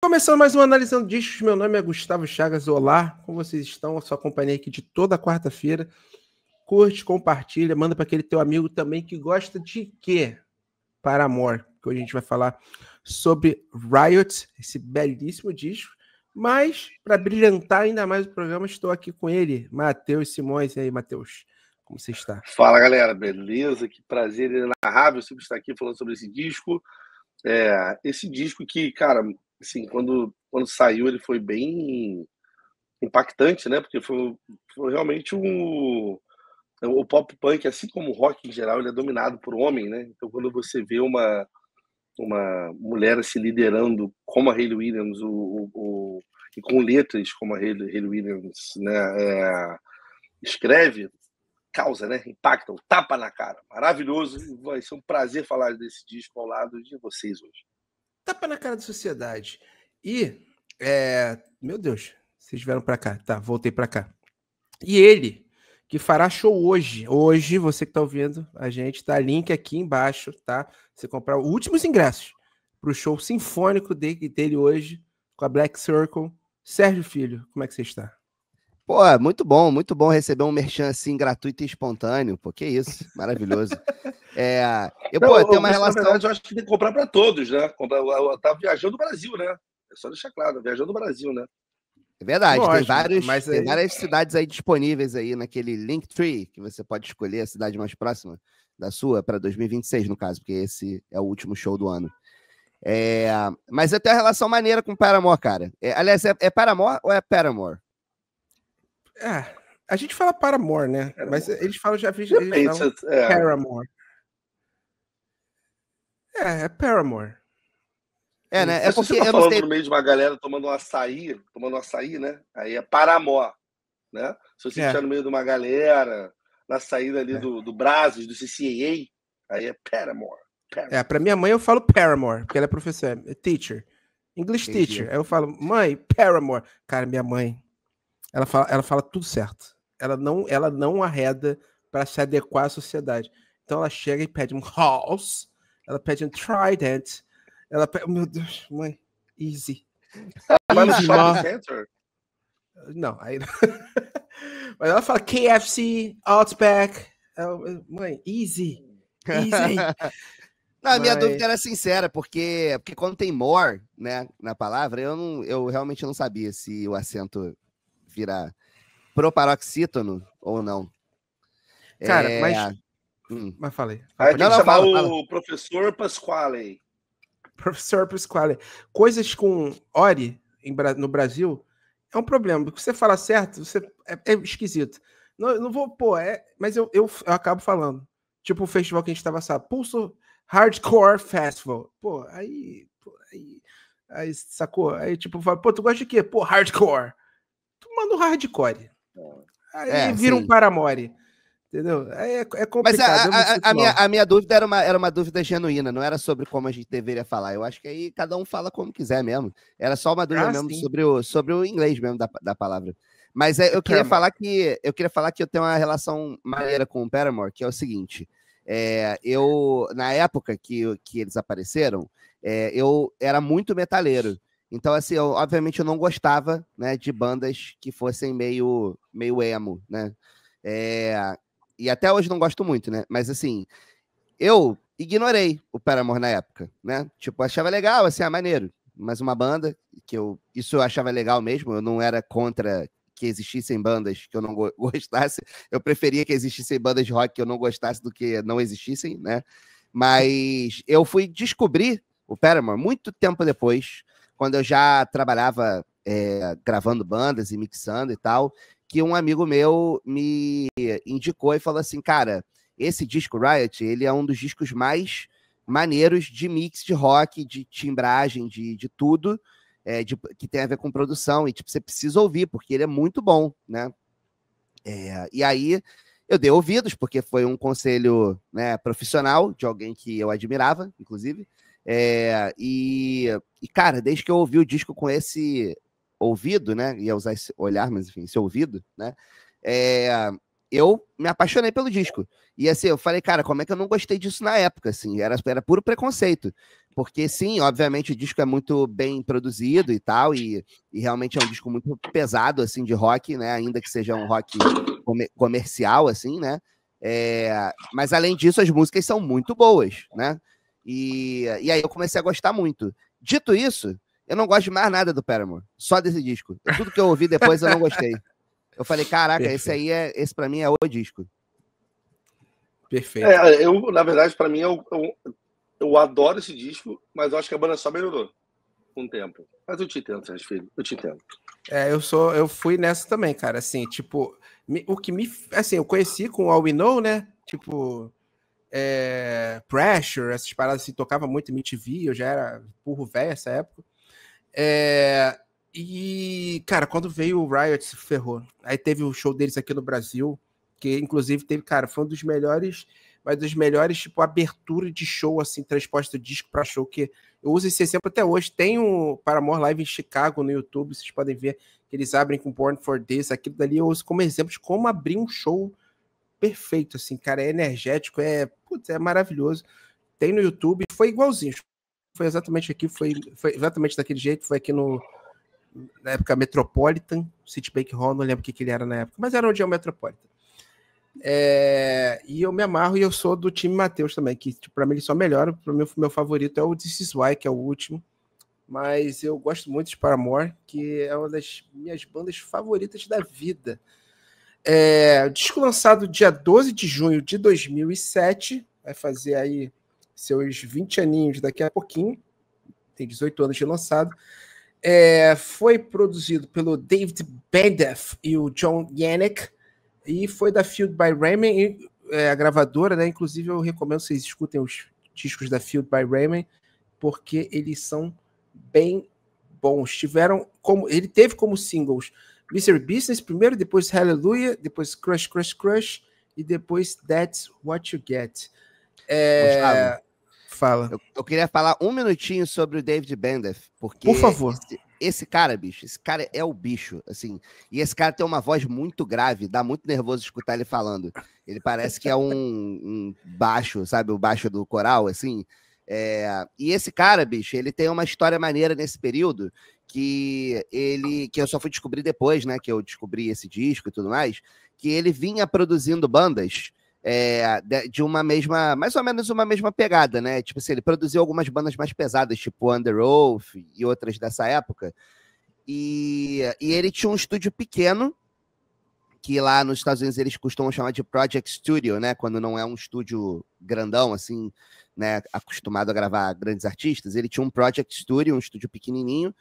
Começando mais um Analisando Discos, meu nome é Gustavo Chagas, olá, como vocês estão? A sua companhia aqui de toda quarta-feira. Curte, compartilha, manda para aquele teu amigo também que gosta de quê? Paramore, que hoje a gente vai falar sobre Riot, esse belíssimo disco. Mas, para brilhantar ainda mais o programa, estou aqui com ele, Matheus Simões. E aí, Matheus, como você está? Fala, galera, beleza? Que prazer inenarrável sempre estar aqui falando sobre esse disco. Esse disco que, cara, assim, quando saiu ele foi bem impactante, né? Porque foi realmente o pop punk, assim como o rock em geral, ele é dominado por homem, né? Então, quando você vê uma mulher se liderando como a Hayley Williams, e com letras como a Hayley Williams, né? Escreve, causa, né? Impacta, um tapa na cara. Maravilhoso. Vai ser um prazer falar desse disco ao lado de vocês hoje. Tapa na cara da sociedade. E, meu Deus, vocês vieram para cá. Tá, voltei para cá. E ele, que fará show hoje. Hoje, você que tá ouvindo a gente, tá? Link aqui embaixo, tá? Você comprar os últimos ingressos pro show sinfônico dele hoje, com a Black Circle. Sérgio Filho, como é que você está? Pô, muito bom receber um merchan assim, gratuito e espontâneo. Pô, que isso, maravilhoso. Eu tenho uma relação... Na verdade, eu acho que tem que comprar para todos, né? Tá viajando do Brasil, né? É só deixar claro, viajando do Brasil, né? É verdade, Lógico, tem várias cidades aí disponíveis aí naquele Linktree, que você pode escolher a cidade mais próxima da sua para 2026, no caso, porque esse é o último show do ano. Mas eu tenho uma relação maneira com Paramore, cara. Aliás, é Paramore ou é Paramore? A gente fala Paramore, né? Paramore. Mas eles falam, eles falam Paramore. É Paramore. Né? É porque você tá falando no meio de uma galera tomando um açaí, né? Aí é Paramore, né? Se você estiver no meio de uma galera, na saída ali do Brasil, do CCAA, aí é Paramore. Pra minha mãe eu falo Paramore, porque ela é professora, teacher, English teacher. Aí eu falo, mãe, Paramore. Cara, minha mãe, ela fala tudo certo. Ela não arreda para se adequar à sociedade. Então ela chega e pede um house, ela pede um trident, ela pede, meu Deus, mãe, easy. Vai no shopping center? Não, aí mas ela fala KFC, Outback, mãe, easy. Não, a minha dúvida era sincera, porque quando tem more, né, na palavra, eu realmente não sabia se o acento vira proparoxítono ou não. Cara, mas falei. Aí tem que chamar o professor Pasquale. Professor Pasquale. Coisas com Ori no Brasil é um problema, porque você fala certo, é esquisito. Não vou, mas eu acabo falando. Tipo o festival que a gente tava, sabe? Pulso Hardcore Festival. Aí, sacou? Aí, tipo, fala, tu gosta de quê? Hardcore. Tu manda um hardcore. Aí vira um Paramore. Entendeu? É complicado. Mas a minha dúvida era uma dúvida genuína, não era sobre como a gente deveria falar. Eu acho que aí cada um fala como quiser mesmo. Era só uma dúvida mesmo sobre o inglês mesmo da palavra. Mas eu queria falar que eu tenho uma relação maneira com o Paramore, que é o seguinte. Na época que eles apareceram, eu era muito metaleiro. Então, assim, obviamente eu não gostava, né, de bandas que fossem meio emo, né? E até hoje não gosto muito, né? Mas, assim, eu ignorei o Paramore na época, né? Tipo, achava legal, assim, maneiro. Mas uma banda isso eu achava legal mesmo, eu não era contra que existissem bandas que eu não gostasse. Eu preferia que existissem bandas de rock que eu não gostasse do que não existissem, né? Mas eu fui descobrir o Paramore muito tempo depois, quando eu já trabalhava gravando bandas e mixando e tal, que um amigo meu me indicou e falou assim, cara, esse disco Riot, ele é um dos discos mais maneiros de mix de rock, de timbragem, de tudo, que tem a ver com produção, e tipo, você precisa ouvir, porque ele é muito bom, né? E aí eu dei ouvidos, porque foi um conselho, né, profissional, de alguém que eu admirava, inclusive, e, cara, desde que eu ouvi o disco com esse ouvido, né, ia usar esse olhar, mas enfim, esse ouvido, né, eu me apaixonei pelo disco. E assim, eu falei, cara, como é que eu não gostei disso na época, assim? Era puro preconceito. Porque, sim, obviamente o disco é muito bem produzido e tal, e realmente é um disco muito pesado, assim, de rock, né? Ainda que seja um rock comercial, assim, né? Mas, além disso, as músicas são muito boas, né? E aí eu comecei a gostar muito. Dito isso, eu não gosto de mais nada do Paramore, só desse disco. Tudo que eu ouvi depois eu não gostei. Eu falei, caraca, Perfeito. esse pra mim é o disco. Perfeito. Na verdade, pra mim, eu adoro esse disco, mas eu acho que a banda só melhorou com o tempo. Mas eu te entendo, Sérgio Filho, eu te entendo. Eu fui nessa também, cara, assim, tipo, assim, eu conheci com o All We Know, né, tipo, Pressure, essas paradas, assim, tocava muito em MTV, eu já era burro velho nessa época, e, cara, quando veio o Riot, se ferrou, aí teve o show deles aqui no Brasil, que inclusive teve, cara, foi um dos melhores, mas dos melhores, tipo, abertura de show, assim, transposta do disco pra show, que eu uso esse exemplo até hoje. Tem o Paramore Live em Chicago no YouTube, vocês podem ver que eles abrem com Born for This, aquilo dali eu uso como exemplo de como abrir um show perfeito, assim, cara, é energético, é maravilhoso. Tem no YouTube, foi igualzinho, foi exatamente aqui, foi exatamente daquele jeito, foi aqui na época Metropolitan, Citibank Hall, não lembro o que ele era na época, mas era onde é o Metropolitan. E eu me amarro e eu sou do time Matheus também, que tipo, para mim ele só melhora. Para mim, meu favorito é o This Is Why, que é o último. Mas eu gosto muito de Paramore, que é uma das minhas bandas favoritas da vida. Disco lançado dia 12 de junho de 2007, vai fazer aí seus 20 aninhos daqui a pouquinho, tem 18 anos de lançado. Foi produzido pelo David Bandeth e o John Yannick, e foi da Field by Raymond, a gravadora, né? Inclusive eu recomendo que vocês escutem os discos da Field by Raymond, porque eles são bem bons. Ele teve como singles Mystery Business primeiro, depois Hallelujah, depois Crush, Crush, Crush, e depois That's What You Get. Gustavo, fala. Eu queria falar um minutinho sobre o David Bandeth, porque por favor. Esse cara é o bicho, assim, e esse cara tem uma voz muito grave, dá muito nervoso escutar ele falando. Ele parece que é um baixo, sabe, o baixo do coral, assim. E esse cara, bicho, ele tem uma história maneira nesse período que eu só fui descobrir depois, né, que eu descobri esse disco e tudo mais, que ele vinha produzindo bandas de uma mesma, mais ou menos uma mesma pegada, né? Tipo assim, ele produziu algumas bandas mais pesadas, tipo Under Oath e outras dessa época. E ele tinha um estúdio pequeno, que lá nos Estados Unidos eles costumam chamar de Project Studio, né? Quando não é um estúdio grandão, assim, né? Acostumado a gravar grandes artistas. Ele tinha um Project Studio, um estúdio pequenininho.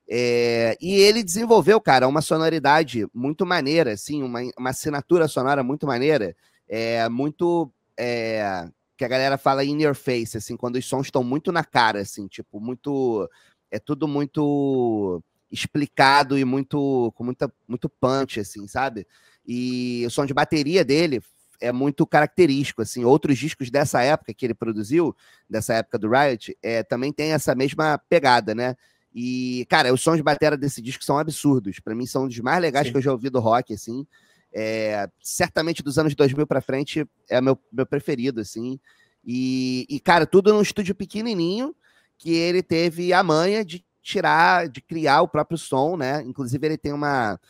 E ele desenvolveu, cara, uma sonoridade muito maneira, assim, uma assinatura sonora muito maneira. Que a galera fala in your face, assim, quando os sons estão muito na cara, assim, tipo, tudo muito explicado e muito punch, assim, sabe? E o som de bateria dele é muito característico, assim. Outros discos dessa época que ele produziu, dessa época do Riot, também tem essa mesma pegada, né? E, cara, os sons de bateria desse disco são absurdos. Para mim, são um dos mais legais que eu já ouvi do rock, assim. Certamente dos anos 2000 para frente é meu preferido, assim. E, cara, tudo num estúdio pequenininho que ele teve a manha de criar o próprio som, né? Inclusive, ele tem uma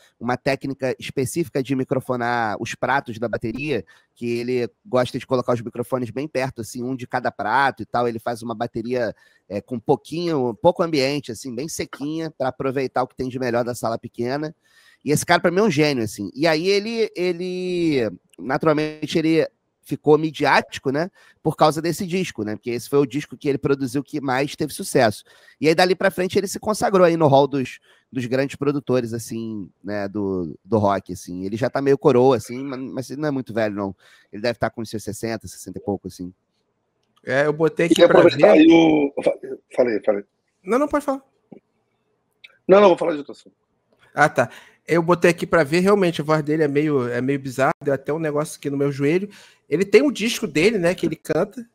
técnica específica de microfonar os pratos da bateria, que ele gosta de colocar os microfones bem perto, assim, um de cada prato e tal. Ele faz uma bateria com pouco ambiente, assim, bem sequinha, para aproveitar o que tem de melhor da sala pequena. E esse cara, para mim, é um gênio, assim. E aí ele naturalmente, ele ficou midiático, né? Por causa desse disco, né? Porque esse foi o disco que ele produziu que mais teve sucesso. E aí, dali para frente, ele se consagrou aí no hall dos grandes produtores, assim, né? Do rock, assim. Ele já tá meio coroa, assim, mas ele não é muito velho, não. Ele deve estar com uns seus 60 e pouco, assim. Eu botei aqui para ver... Falei. Não, pode falar. Não, vou falar de outro assunto. Ah, tá. Eu botei aqui para ver, realmente, a voz dele é meio bizarra, deu até um negócio aqui no meu joelho. Ele tem um disco dele, né, que ele canta,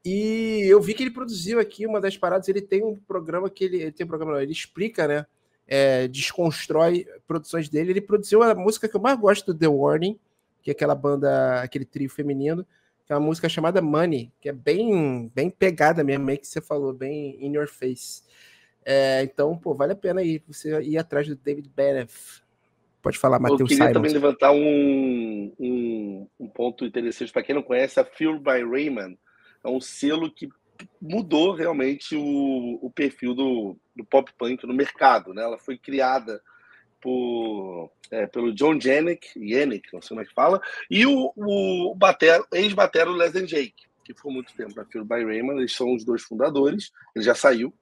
e eu vi que ele produziu aqui uma das paradas, ele tem um programa que ele explica, né, desconstrói produções dele. Ele produziu a música que eu mais gosto do The Warning, que é aquela banda, aquele trio feminino, que é uma música chamada Money, que é bem pegada mesmo, meio que você falou, bem in your face. Então, pô, vale a pena você ir atrás do David Bennett. Pode falar, Matheus Simons. Eu queria também levantar um ponto interessante para quem não conhece, a Fueled by Raymond. É um selo que mudou realmente o perfil do pop punk no mercado, né? Ela foi criada pelo John Janick, não sei como é que fala, e o ex-batero Leslie Jake, que ficou muito tempo na Fueled by Raymond. Eles são os dois fundadores, ele já saiu.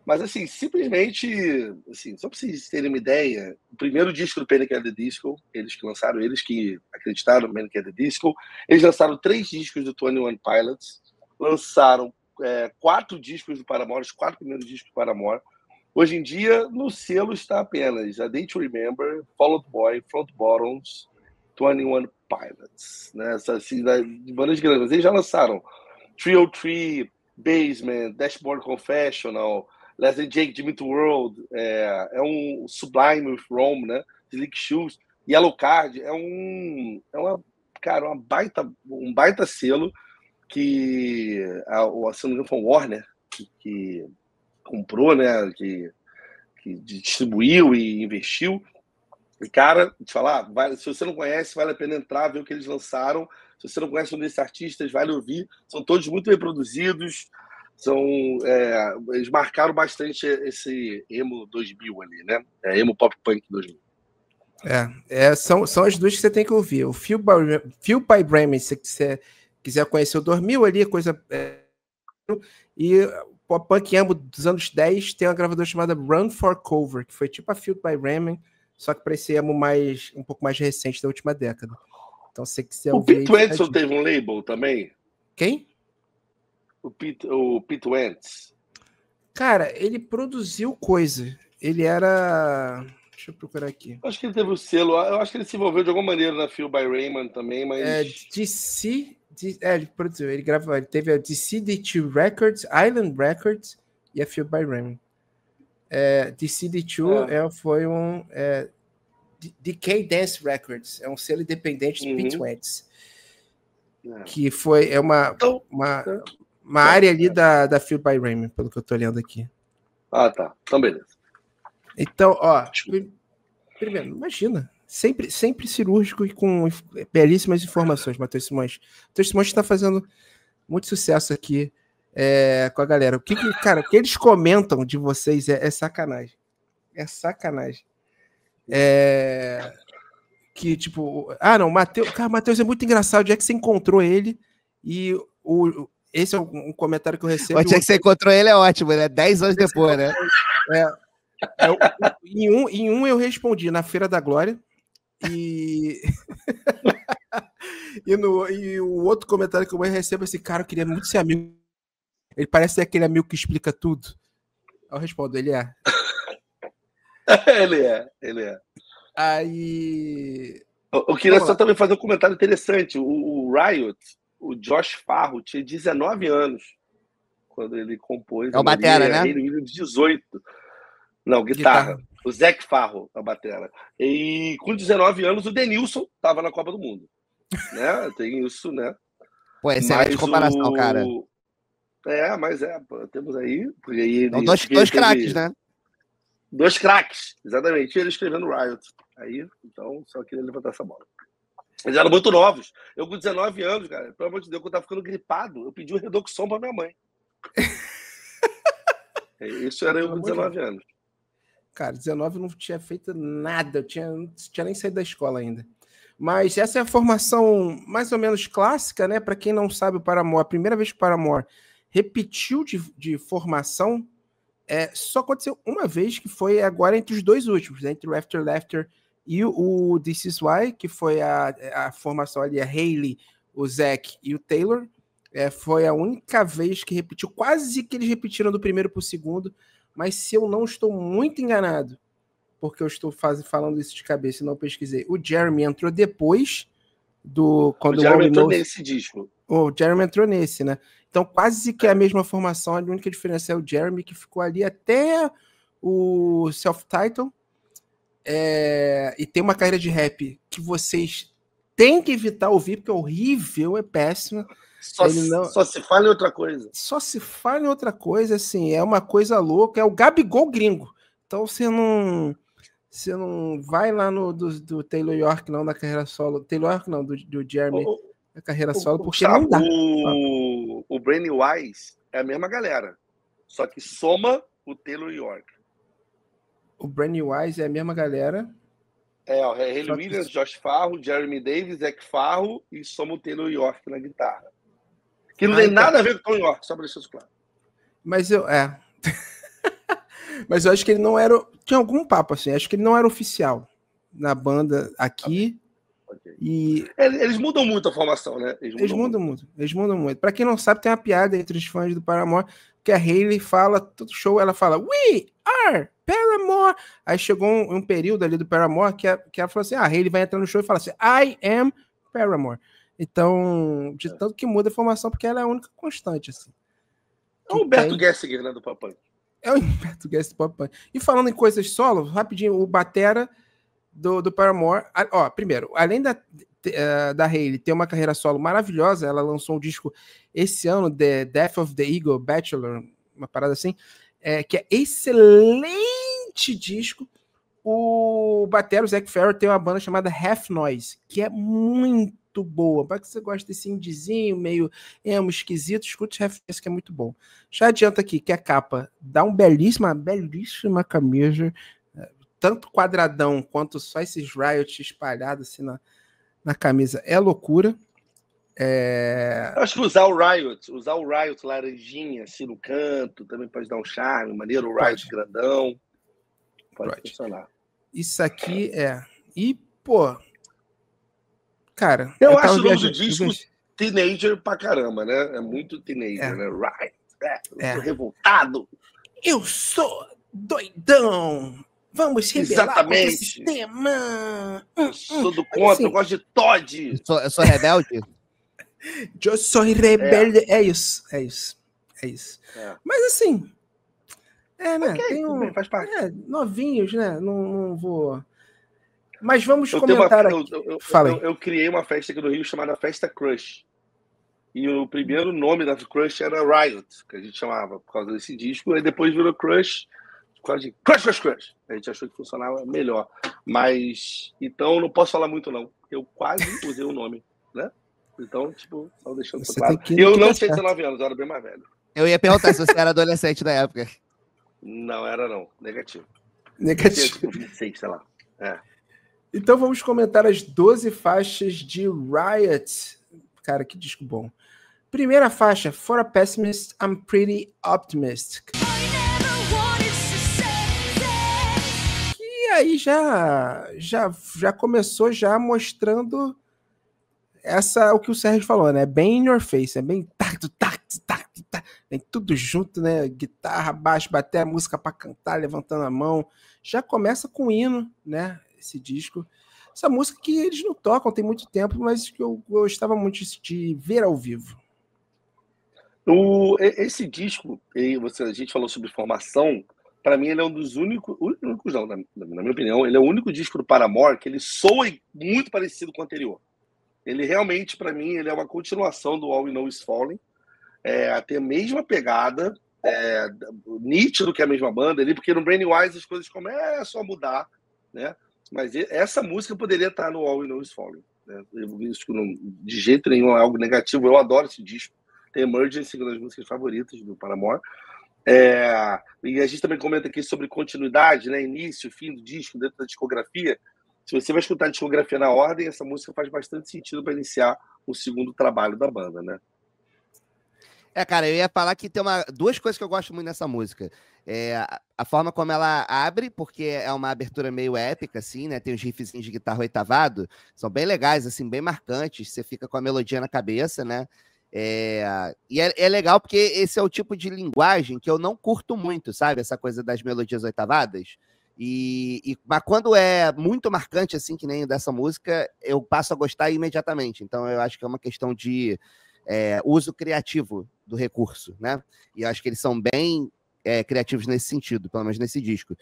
Mas, assim, simplesmente, assim, só para vocês terem uma ideia, o primeiro disco do Panic! At the Disco, eles que lançaram, eles que acreditaram no Panic! At the Disco, eles lançaram 3 discos do 21 Pilots, lançaram 4 discos do Paramore, os 4 primeiros discos do Paramore. Hoje em dia, no selo está apenas A Day to Remember, Fall Out Boy, Front Bottoms, 21 Pilots, né? Assim, de bandas grandes. Eles já lançaram 303, Basement, Dashboard Confessional, Leslie Jake, Jimmy World, um Sublime with Rome, né? Slick Shoes, Yellow Card, um baita selo que se não me engano foi o Warner que comprou, né? Que distribuiu e investiu. E, cara, te falar, se você não conhece, vale a pena entrar, ver o que eles lançaram. Se você não conhece um desses artistas, vale ouvir. São todos muito bem produzidos. Eles marcaram bastante esse emo 2000 ali, né? Emo pop punk 2000. São as duas que você tem que ouvir. O Fueled by Raymond, se você quiser conhecer o 2000 ali, coisa... E o pop punk emo dos anos 10 tem uma gravadora chamada Run for Cover, que foi tipo a Fueled by Raymond, só que para esse emo um pouco mais recente da última década. Então, se você quiser ouvir... O Pete Wentz teve um label também? Quem? O Pete Wentz. Cara, ele produziu coisa. Ele era... Deixa eu procurar aqui. Acho que ele teve o selo. Eu acho que ele se envolveu de alguma maneira na Fueled by Raymond também, mas... ele produziu. Ele gravou. Ele teve a DC-D2 Records, Island Records e a Fueled by Raymond. DC-D2 foi um... Decay Dance Records. É um selo independente do Pete Wentz. Que foi uma área ali da Fueled by Raymond, pelo que eu tô olhando aqui. Ah, tá. Então, beleza. Então, ó, primeiro, imagina, sempre cirúrgico e com belíssimas informações, Matheus Simões. Matheus Simões está fazendo muito sucesso aqui com a galera. O que eles comentam de vocês é sacanagem. É sacanagem. Que, tipo, não, o Matheus é muito engraçado, onde é que você encontrou ele? E esse é um comentário que eu recebo. Onde é que você encontrou ele é ótimo, né? 10 anos depois, né? Em um eu respondi na Feira da Glória e e o outro comentário que eu recebo é assim, cara, eu queria muito ser amigo. Ele parece ser aquele amigo que explica tudo. Eu respondo, ele é. Ele é. Aí... Eu queria só também fazer um comentário interessante. O Riot, o Josh Farro, tinha 19 anos quando ele compôs. É o batera, né? Ele 18. Não, guitarra. O Zac Farro, a batera. E com 19 anos, o Denilson estava na Copa do Mundo. Né? Tem isso, né? Pô, excelente comparação, cara. Mas temos aí... Então, dois craques, né? 2 craques, exatamente. Ele escrevendo Riot. Aí, então, só queria levantar essa bola. Eles eram muito novos. Eu com 19 anos, cara, pelo amor de Deus, quando eu tava ficando gripado, eu pedi o Redoxon pra minha mãe. Isso era eu com 19 anos. Cara, 19 eu não tinha feito nada, não tinha nem saído da escola ainda. Mas essa é a formação mais ou menos clássica, né? Para quem não sabe, o Paramore, a primeira vez que o Paramore repetiu de formação, só aconteceu uma vez, que foi agora entre os dois últimos, né? Entre o After Laughter e o This Is Why, que foi a formação ali, a Hayley, o Zac e o Taylor. Foi a única vez que repetiu, quase que eles repetiram do primeiro para o segundo, mas se eu não estou muito enganado, porque eu estou falando isso de cabeça e não pesquisei, o Jeremy entrou depois quando o Jeremy entrou nesse disco. O Jeremy entrou nesse, né? Então quase que é a mesma formação, a única diferença é o Jeremy, que ficou ali até o Self-Title, e tem uma carreira de rap que vocês têm que evitar ouvir, porque é horrível, é péssimo. Só se fala em outra coisa. Só se fala em outra coisa, assim, é uma coisa louca, é o Gabigol gringo. Então você não vai lá no do Taylor York, não, na carreira solo. Taylor York, não, do Jeremy, na carreira solo, porque não dá. O Brand Wise é a mesma galera, só que soma o Taylor York. O Brand Wise é a mesma galera. O Hayley Williams, Josh Farro, Jeremy Davis, Zach Farro e soma o Taylor York na guitarra. Que não tem nada a ver com o Taylor York, só para deixar isso claro. Mas Mas eu acho que ele não era... Tinha algum papo, assim, acho que ele não era oficial na banda aqui. Okay. E... Eles mudam muito a formação, né? Eles mudam muito. Pra quem não sabe, tem uma piada entre os fãs do Paramore, que a Hayley fala, todo show, ela fala, We are Paramore. Aí chegou um período ali do Paramore que ela falou assim, a Hayley vai entrar no show e fala assim, I am Paramore. Então, de tanto que muda a formação, porque ela é a única constante, assim. É o Humberto Gessinger, né, do Pop-Punk. É o Humberto Gessinger do Pop-Punk. E falando em coisas solo, rapidinho, o batera do Paramore, primeiro, além da Hayley ter uma carreira solo maravilhosa, ela lançou um disco esse ano, The Death of the Eagle Bachelor, uma parada assim, que é excelente disco. O batera, o Zac Farro, tem uma banda chamada Half Noise, que é muito boa. Para que você gosta desse indiezinho, meio emo, esquisito, escute Half Noise, que é muito bom. Já adianta aqui que a capa dá uma belíssima camisa, tanto quadradão quanto só esses Riot espalhados assim na camisa é loucura. Eu acho que usar o Riot laranjinha assim no canto também pode dar um charme, maneiro, o Riot grandão. Pode funcionar. Isso aqui E, pô, cara... Eu acho o nome do disco teenager pra caramba, né? É muito teenager, né? Riot. Eu sou revoltado. Eu sou doidão. Vamos rebelar contra o sistema. Eu sou do contra, assim, eu gosto de Todd. Eu sou rebelde? Eu sou rebelde. É isso. Mas assim... né? Okay, faz parte. Novinhos, né? Não vou... Mas vamos comentar aqui. Eu criei uma festa aqui no Rio chamada Festa Crush. E o primeiro nome da Crush era Riot, que a gente chamava por causa desse disco. Aí depois virou Crush... Crush. A gente achou que funcionava melhor. Mas, então, não posso falar muito, não. Eu quase usei o nome, né? Então, tipo, só deixando isso claro. Eu não tinha 19 anos, eu era bem mais velho. Eu ia perguntar se você era adolescente na época. Não, era não. Negativo. Tinha, tipo, 26, sei lá. Então, vamos comentar as 12 faixas de Riot. Cara, que disco bom. Primeira faixa, For a Pessimist, I'm Pretty Optimistic. E aí já começou já mostrando o que o Sérgio falou, né? Bem in your face, é bem vem tudo junto, né? Guitarra, baixo, bater a música para cantar, levantando a mão. Já começa com hino, né? Esse disco. Essa música que eles não tocam tem muito tempo, mas que eu gostava muito de ver ao vivo. Esse disco, a gente falou sobre formação. Para mim, ele é um dos únicos não, na minha opinião, ele é o único disco do Paramore que ele soa muito parecido com o anterior. Ele realmente, para mim, ele é uma continuação do All We Know Is Falling. Tem a mesma pegada, nítido que é a mesma banda ali, porque no Brainwise as coisas começam a mudar, né? Mas essa música poderia estar no All We Know Is Falling, né? Isso de jeito nenhum é algo negativo. Eu adoro esse disco. Tem Emergency, uma das músicas favoritas do Paramore. E a gente também comenta aqui sobre continuidade, né? Início, fim do disco, dentro da discografia. Se você vai escutar a discografia na ordem, essa música faz bastante sentido para iniciar o segundo trabalho da banda, né? Cara, eu ia falar que tem duas coisas que eu gosto muito nessa música. A forma como ela abre, porque é uma abertura meio épica, assim, né? Tem os riffzinhos de guitarra oitavado, são bem legais, assim, bem marcantes. Você fica com a melodia na cabeça, né? E é legal porque esse é o tipo de linguagem que eu não curto muito, sabe? Essa coisa das melodias oitavadas. Mas quando é muito marcante, assim, que nem dessa música, eu passo a gostar imediatamente. Então eu acho que é uma questão de uso criativo do recurso, né? E eu acho que eles são bem criativos nesse sentido, pelo menos nesse disco.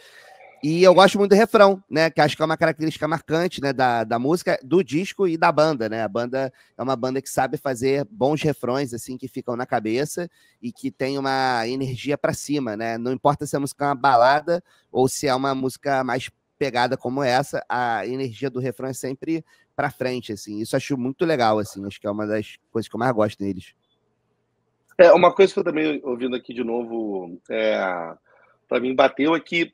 E eu gosto muito do refrão, né? Que acho que é uma característica marcante, né? Da música, do disco e da banda, né? A banda é uma banda que sabe fazer bons refrões, assim, que ficam na cabeça e que tem uma energia para cima, né? Não importa se a música é uma balada ou se é uma música mais pegada como essa, a energia do refrão é sempre para frente, assim. Isso eu acho muito legal, assim. Acho que é uma das coisas que eu mais gosto deles. Uma coisa que eu também, ouvindo aqui de novo, para mim bateu aqui,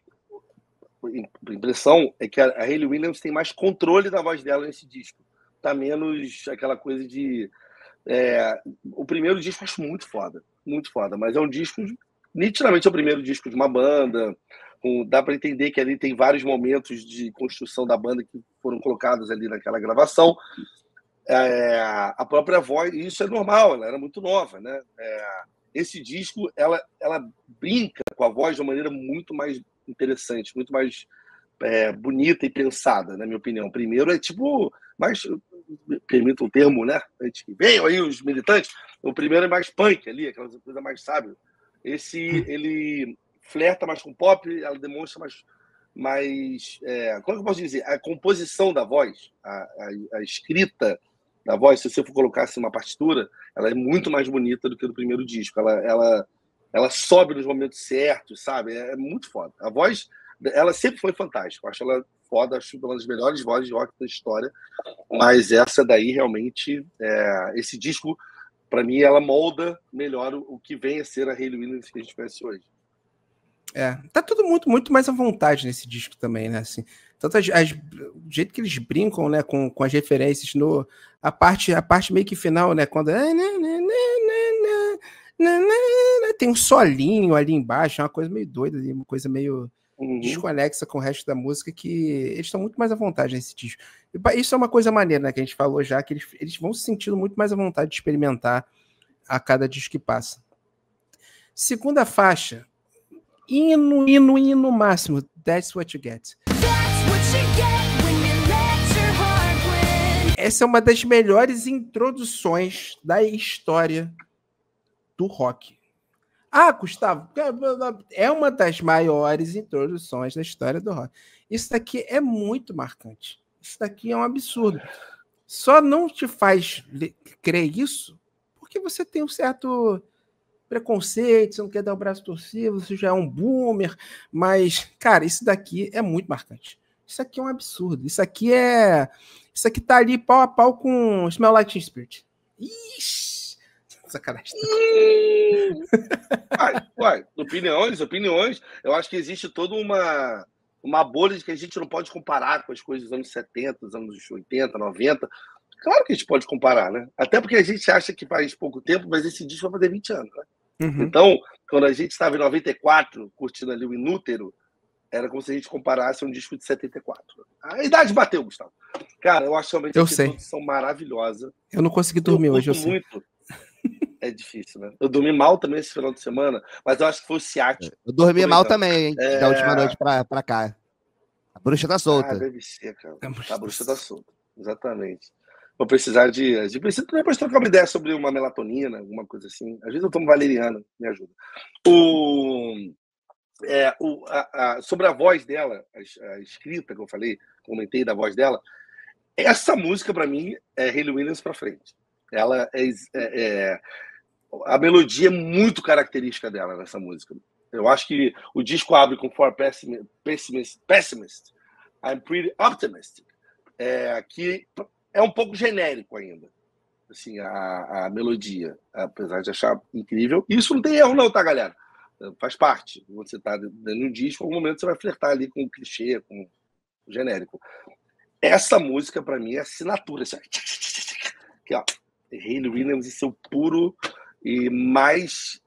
a impressão é que a Hayley Williams tem mais controle da voz dela nesse disco. Tá menos aquela coisa de... o primeiro disco eu acho muito foda, mas é um disco, nitidamente é o primeiro disco de uma banda, dá para entender que ali tem vários momentos de construção da banda que foram colocados ali naquela gravação. A própria voz, e isso é normal, ela era muito nova, né? Esse disco, ela brinca com a voz de uma maneira muito mais interessante, muito mais bonita e pensada, na minha opinião. Primeiro é tipo, mais, permita o termo, né? Venham aí os militantes. O primeiro é mais punk ali, aquela coisa mais sábia. Esse, ele flerta mais com pop, ela demonstra mais como é que eu posso dizer? A composição da voz, a escrita da voz, se você for colocar assim, uma partitura, ela é muito mais bonita do que do primeiro disco. Ela sobe nos momentos certos, sabe? É muito foda. A voz, ela sempre foi fantástica. Eu acho ela foda, acho uma das melhores vozes de rock da história. Mas essa daí, realmente, esse disco, para mim, ela molda melhor o que vem a ser a Hayley Williams que a gente conhece hoje. Tá tudo muito mais à vontade nesse disco também, né? Assim, tanto o jeito que eles brincam, né, com as referências a parte meio que final, né? Quando tem um solinho ali embaixo, é uma coisa meio doida, uma coisa meio desconexa com o resto da música, que eles estão muito mais à vontade nesse disco. E isso é uma coisa maneira, né? Que a gente falou já, que eles vão se sentindo muito mais à vontade de experimentar a cada disco que passa. Segunda faixa. Hino máximo. That's what you get. Essa é uma das melhores introduções da história do rock. Gustavo, é uma das maiores introduções da história do rock. Isso daqui é muito marcante. Isso daqui é um absurdo. Só não te faz crer isso porque você tem um certo preconceito, você não quer dar o braço torcido, você já é um boomer, mas, cara, isso daqui é muito marcante. Isso aqui é um absurdo. Isso aqui tá ali pau a pau com Smell Like Teen Spirit. Ixi! Sacanagem. Opiniões. Eu acho que existe toda uma bolha de que a gente não pode comparar com as coisas dos anos 70, dos anos 80, 90. Claro que a gente pode comparar, né? Até porque a gente acha que faz pouco tempo, mas esse disco vai fazer 20 anos, né? Então, quando a gente estava em 94, curtindo ali o Inútero, era como se a gente comparasse um disco de 74. A idade bateu, Gustavo. Cara, eu acho realmente essa produção maravilhosa. Eu não consegui dormir hoje, eu sei. Muito. É difícil, né? Eu dormi mal também esse final de semana, mas eu acho que foi o ciático. Eu dormi mal também, hein? Da última noite pra cá. A bruxa tá solta. Deve ser, cara. A bruxa tá solta. Exatamente. Vou precisar de preciso depois trocar uma ideia sobre uma melatonina, alguma coisa assim. Às vezes eu tomo valeriana, me ajuda. Sobre a voz dela, a escrita que eu falei, comentei da voz dela, essa música, para mim, é Hayley Williams para frente. Ela a melodia é muito característica dela nessa música. Eu acho que o disco abre com For Pessimist, I'm Pretty Optimistic, que é um pouco genérico ainda, assim, a melodia, apesar de achar incrível. Isso não tem erro não, tá, galera? Faz parte. Você tá dentro de um disco, em algum momento você vai flertar ali com o clichê, com o genérico. Essa música, para mim, é assinatura. Assim, que, ó, Hayley Williams e seu puro e mais...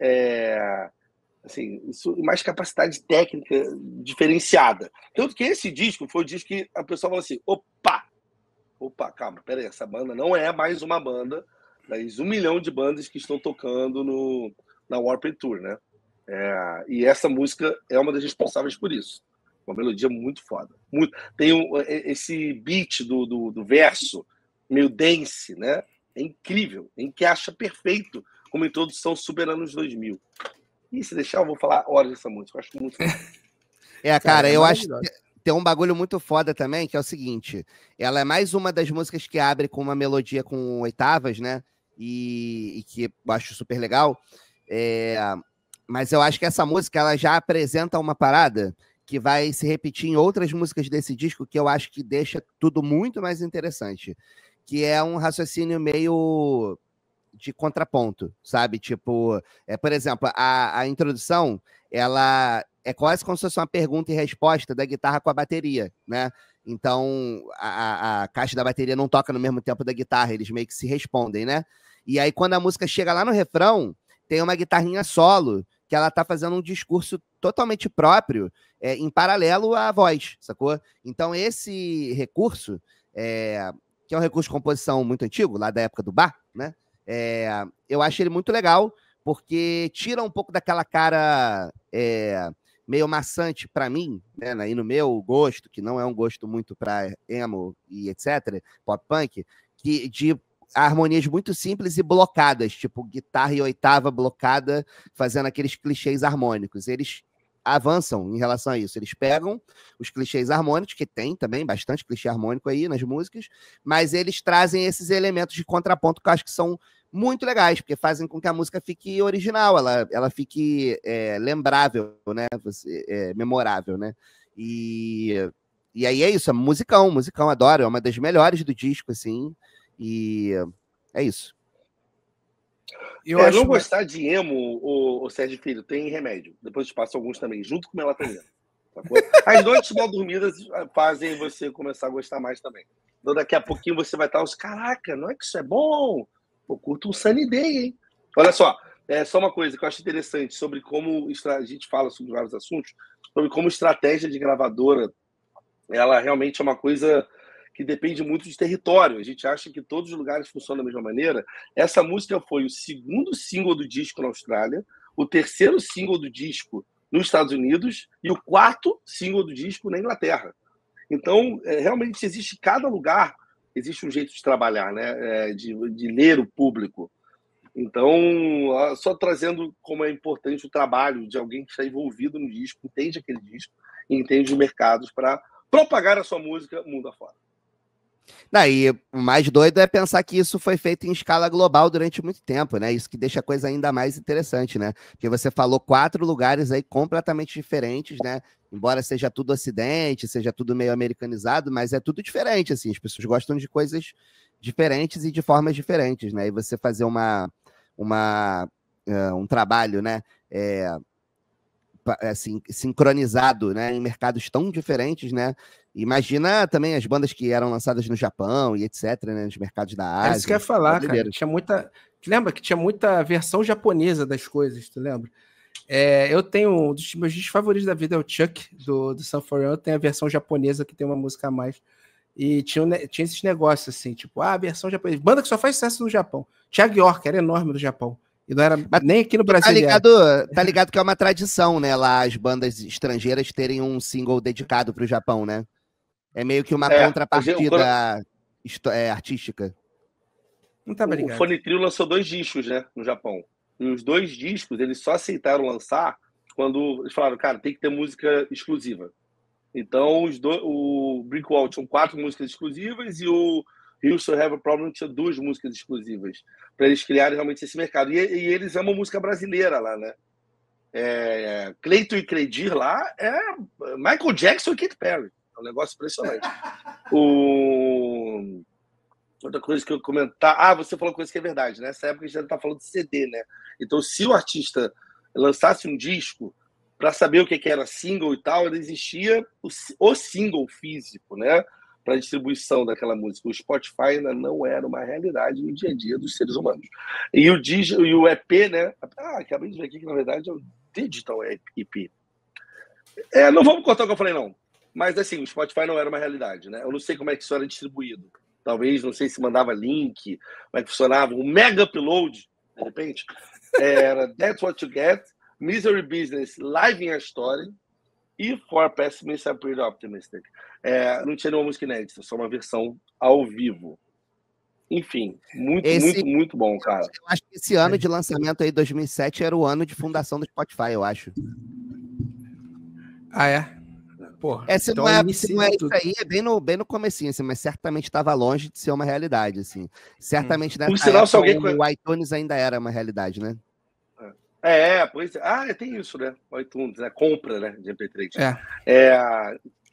mais capacidade técnica diferenciada. Tanto que esse disco foi o disco que a pessoa falou assim, opa, calma, peraí, essa banda não é mais uma banda das 1 milhão de bandas que estão tocando na Warped Tour, né? E essa música é uma das responsáveis por isso. Uma melodia muito foda. Tem esse beat do verso, meio dance, né? É incrível, encaixa perfeito como introdução super anos 2000. E se deixar, eu vou falar horas dessa música. Eu acho muito foda. Cara, eu acho que tem um bagulho muito foda também, que é o seguinte. Ela é mais uma das músicas que abre com uma melodia com oitavas, né? E que eu acho super legal. Mas eu acho que essa música, ela já apresenta uma parada que vai se repetir em outras músicas desse disco, que eu acho que deixa tudo muito mais interessante. Que é um raciocínio meio de contraponto, sabe? Tipo, por exemplo, a introdução, ela é quase como se fosse uma pergunta e resposta da guitarra com a bateria, né? Então, a caixa da bateria não toca no mesmo tempo da guitarra, eles meio que se respondem, né? E aí, quando a música chega lá no refrão, tem uma guitarrinha solo, que ela tá fazendo um discurso totalmente próprio, em paralelo à voz, sacou? Então, esse recurso, que é um recurso de composição muito antigo, lá da época do Bach, né? Eu acho ele muito legal, porque tira um pouco daquela cara meio maçante para mim, né? E no meu gosto, que não é um gosto muito para emo e etc., pop punk, de harmonias muito simples e blocadas, tipo guitarra e oitava blocada, fazendo aqueles clichês harmônicos. Eles avançam em relação a isso. Eles pegam os clichês harmônicos, que tem também bastante clichê harmônico aí nas músicas, mas eles trazem esses elementos de contraponto que eu acho que são muito legais, porque fazem com que a música fique original, ela fique lembrável, né? Memorável, né? E aí é isso, é musicão, adoro, é uma das melhores do disco, assim, e é isso. Eu acho não gostar de emo, o Sérgio Filho, tem remédio. Depois eu te passo alguns também, junto com melatonina. As noites mal dormidas fazem você começar a gostar mais também. Então daqui a pouquinho você vai estar caraca, não é que isso é bom? Pô, curto um Sunny Day, hein? Olha só, só uma coisa que eu acho interessante sobre como a gente fala sobre vários assuntos, sobre como estratégia de gravadora, ela realmente é uma coisa que depende muito de território. A gente acha que todos os lugares funcionam da mesma maneira. Essa música foi o segundo single do disco na Austrália, o terceiro single do disco nos Estados Unidos e o quarto single do disco na Inglaterra. Então, realmente existe, cada lugar existe um jeito de trabalhar, né? De ler o público. Então, só trazendo como é importante o trabalho de alguém que está envolvido no disco, entende aquele disco e entende os mercados para propagar a sua música mundo afora. E o mais doido é pensar que isso foi feito em escala global durante muito tempo, né? Isso que deixa a coisa ainda mais interessante, né? Porque você falou 4 lugares aí completamente diferentes, né? Embora seja tudo ocidente, seja tudo meio americanizado, mas é tudo diferente, assim. As pessoas gostam de coisas diferentes e de formas diferentes, né? E você fazer um trabalho, né? Assim, sincronizado, né, em mercados tão diferentes, né? Imagina também as bandas que eram lançadas no Japão e etc, né, nos mercados da Ásia. É isso que eu ia falar, cara. Tinha muita... Lembra que tinha muita versão japonesa das coisas, tu lembra? Eu tenho um dos meus discos favoritos da vida, é o Chuck, do Sun For You, tem a versão japonesa que tem uma música a mais. E tinha esses negócios assim, tipo, a versão japonesa. Banda que só faz sucesso no Japão. Thiago York era enorme no Japão. E não era nem aqui no Brasil. Tá ligado que é uma tradição, né? Lá as bandas estrangeiras terem um single dedicado pro Japão, né? É meio que uma contrapartida artística. Não tava ligado. O Fone Trio lançou 2 discos, né, no Japão. E os 2 discos, eles só aceitaram lançar quando eles falaram, cara, tem que ter música exclusiva. Então, o Brickwall tinha 4 músicas exclusivas e o You So Have a Problem tinha 2 músicas exclusivas, para eles criarem realmente esse mercado. E eles amam música brasileira lá, né? Cleiton e Credir lá é Michael Jackson e Katy Perry. É um negócio impressionante. Outra coisa que eu comentar... você falou coisa que é verdade, né? Nessa época a gente já tá falando de CD, né? Então, se o artista lançasse um disco, para saber o que era single e tal, existia o single físico, né? Para distribuição daquela música. O Spotify ainda não era uma realidade no dia a dia dos seres humanos. E o EP, né? Acabei de ver aqui que, na verdade, é o Digital EP. Não vamos contar o que eu falei, não. Mas, assim, o Spotify não era uma realidade, né? Eu não sei como é que isso era distribuído. Talvez, não sei se mandava link, como é que funcionava. Um mega upload, de repente. Era That's What You Get, Misery Business, Live in a Story e For Pessimist I'm Pretty Optimistic. Não tinha nenhuma música inédita, só uma versão ao vivo. Enfim, muito bom, cara. Eu acho que esse ano de lançamento aí, 2007, era o ano de fundação do Spotify, eu acho. Ah, é? Porra, se não é isso aí, é bem no comecinho, assim, mas certamente estava longe de ser uma realidade, assim. Certamente nessa época, o iTunes ainda era uma realidade, né? Pois é. Tem isso, né? O iTunes, né? Compra, né? De MP3.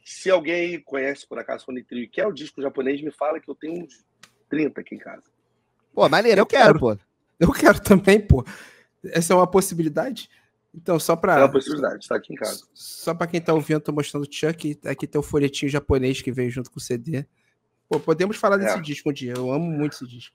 Se alguém conhece, por acaso, Phone Trio, que é o disco japonês, me fala que eu tenho uns 30 aqui em casa. Pô, maneiro, eu quero, pô. Eu quero também, pô. Essa é uma possibilidade? Então, só para... É uma possibilidade, tá aqui em casa. Só para quem tá ouvindo, tô mostrando o Chuck. Aqui tem o folhetinho japonês que veio junto com o CD. Pô, podemos falar desse disco um dia. Eu amo muito esse disco.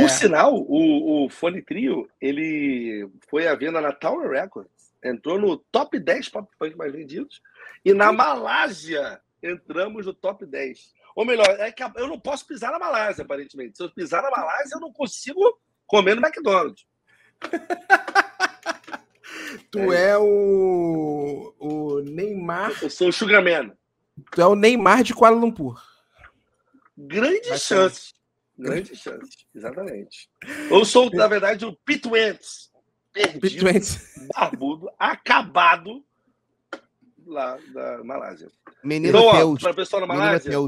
Por sinal, o Phone Trio, ele foi à venda na Tower Records. Entrou no top 10 pop punk mais vendidos. E na Malásia, entramos no top 10. Ou melhor, é que eu não posso pisar na Malásia, aparentemente. Se eu pisar na Malásia, eu não consigo comer no McDonald's. Tu é o Neymar... Eu sou o Sugarman. Tu é o Neymar de Kuala Lumpur. Grande chance. Grande chance, exatamente. Eu sou, na verdade, o Pete Wentz. Perdido, barbudo, acabado lá da Malásia. Menino então, Teus. Para o pessoal da Malásia, um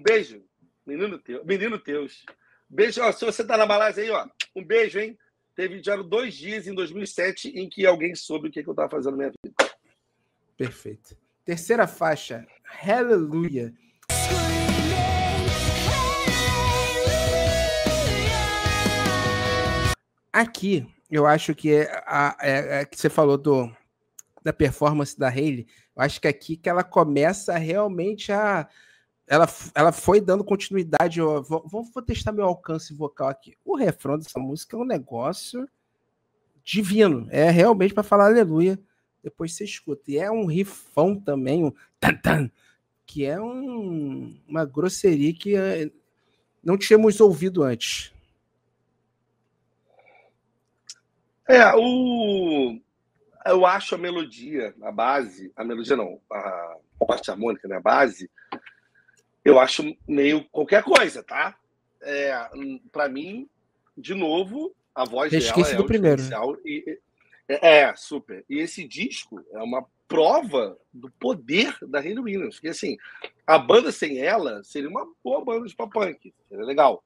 beijo. Menino Teus. Beijo, se você tá na Malásia aí, um beijo, hein? Teve já 2 dias em 2007 em que alguém soube o que eu tava fazendo na minha vida. Perfeito. Terceira faixa, Hallelujah. Aqui, eu acho que que você falou da performance da Hayley, eu acho que aqui que ela começa realmente a... Ela foi dando continuidade. Vou testar meu alcance vocal aqui. O refrão dessa música é um negócio divino. É realmente para falar aleluia. Depois você escuta. E é um rifão também, um tan-tan, que é uma grosseria que não tínhamos ouvido antes. Eu acho a melodia, a base, a parte harmônica, né, a base, eu acho meio qualquer coisa, tá? Para mim, de novo, a voz dela é do primeiro. Super. E esse disco é uma prova do poder da Hayley Williams. Porque, assim, a banda sem ela seria uma boa banda de pop punk. Seria legal.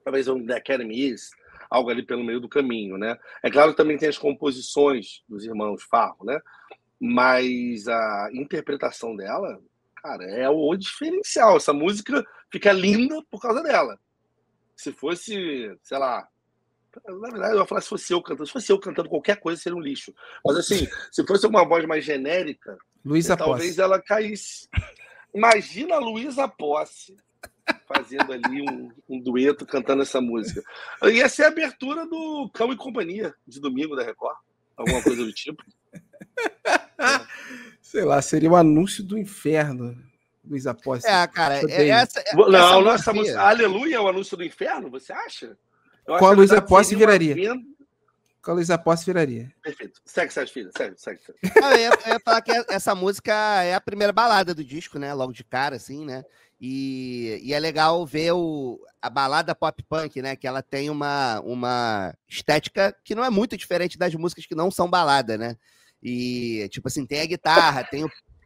Talvez um The Academy Is, algo ali pelo meio do caminho, né? É claro que também tem as composições dos irmãos Farro, né? Mas a interpretação dela, cara, é o diferencial. Essa música fica linda por causa dela. Se fosse, sei lá... Na verdade, eu ia falar se fosse eu cantando qualquer coisa, seria um lixo. Mas assim, se fosse uma voz mais genérica, talvez ela caísse. Imagina a Luísa Posse fazendo ali um dueto, cantando essa música. Ia ser a abertura do Cão e Companhia, de domingo da Record. Alguma coisa do tipo. Sei lá, seria o anúncio do inferno, Luísa Posse. Cara, essa música. Aleluia é o anúncio do inferno, você acha? Com a Luísa Posse viraria. Com a Luísa Posse viraria. Perfeito. Segue, filha. Segue. Eu ia falar que essa música é a primeira balada do disco, né? Logo de cara, assim, né? E é legal ver a balada pop punk, né? Que ela tem uma estética que não é muito diferente das músicas que não são balada, né? E, tipo assim, tem a guitarra,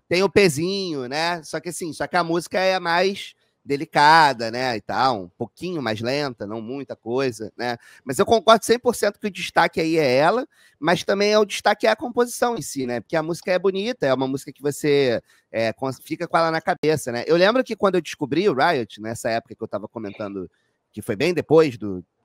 tem o pezinho, né? Só que a música é mais delicada, né, e tal, um pouquinho mais lenta, não muita coisa, né, mas eu concordo 100% que o destaque aí é ela, mas também o destaque é a composição em si, né, porque a música é bonita, é uma música que você fica com ela na cabeça, né. Eu lembro que quando eu descobri o Riot, nessa época que eu tava comentando, que foi bem depois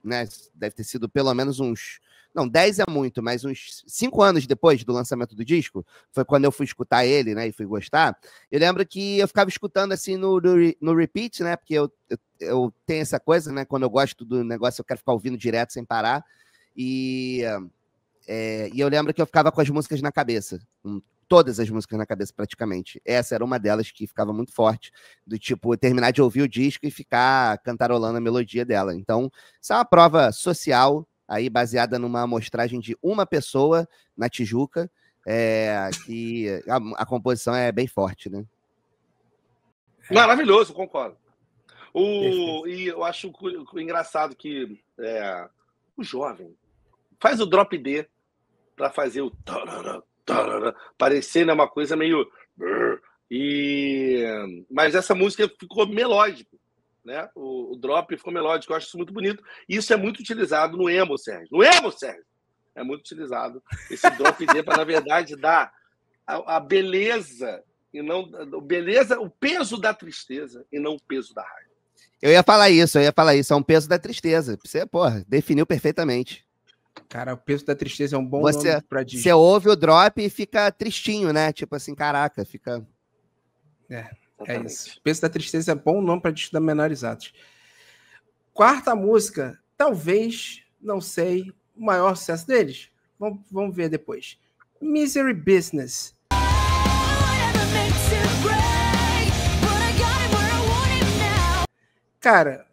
né, deve ter sido pelo menos uns... Não, 10 é muito, mas uns 5 anos depois do lançamento do disco, foi quando eu fui escutar ele, né, e fui gostar. Eu lembro que eu ficava escutando assim no repeat, né, porque eu tenho essa coisa, né, quando eu gosto do negócio, eu quero ficar ouvindo direto sem parar. E eu lembro que eu ficava com as músicas na cabeça, todas as músicas na cabeça praticamente. Essa era uma delas que ficava muito forte, do tipo, terminar de ouvir o disco e ficar cantarolando a melodia dela. Então, isso é uma prova social, aí baseada numa amostragem de uma pessoa na Tijuca, que a composição é bem forte, né? Maravilhoso, concordo. E eu acho engraçado que o jovem faz o drop D para fazer o parecer, né, uma coisa meio... Mas essa música ficou melódico, né? O drop ficou melódico, eu acho isso muito bonito. E isso é muito utilizado no emo, Sérgio. No emo, Sérgio! É muito utilizado esse drop D para, na verdade, dar a beleza, e não o peso da tristeza e não o peso da raiva. Eu ia falar isso, é um peso da tristeza. Você, porra, definiu perfeitamente. Cara, o peso da tristeza é um bom nome pra disco. Você ouve o drop e fica tristinho, né? Tipo assim, caraca, fica... É isso. O peso da tristeza é bom nome pra disco da Menores Atos. Quarta música, talvez, não sei, o maior sucesso deles. Vamos ver depois. Misery Business. Cara,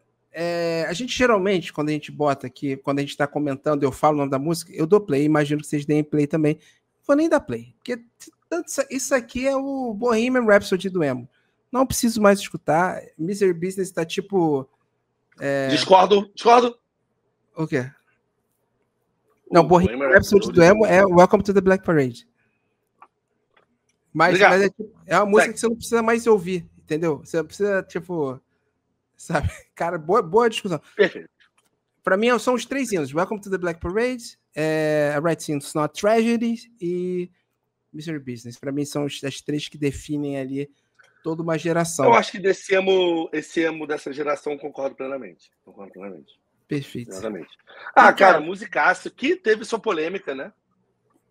a gente geralmente, quando a gente bota aqui, quando a gente tá comentando, eu falo o nome da música, eu dou play, imagino que vocês deem play também. Não vou nem dar play, porque isso aqui é o Bohemian Rhapsody do emo. Não preciso mais escutar. Misery Business tá tipo... Discordo. O quê? Não, Bohemian Rhapsody do emo é Welcome to the Black Parade. Mas é uma música que você não precisa mais ouvir, entendeu? Você precisa, tipo... Sabe? Cara, boa discussão. Perfeito. Pra mim, são os 3 hinos. Welcome to the Black Parade, A Right Thing's Not Tragedy e Misery Business. Pra mim, são as 3 que definem ali toda uma geração. Eu acho que esse emo dessa geração concordo plenamente. Perfeito. Exatamente. Cara, musicaço que teve sua polêmica, né?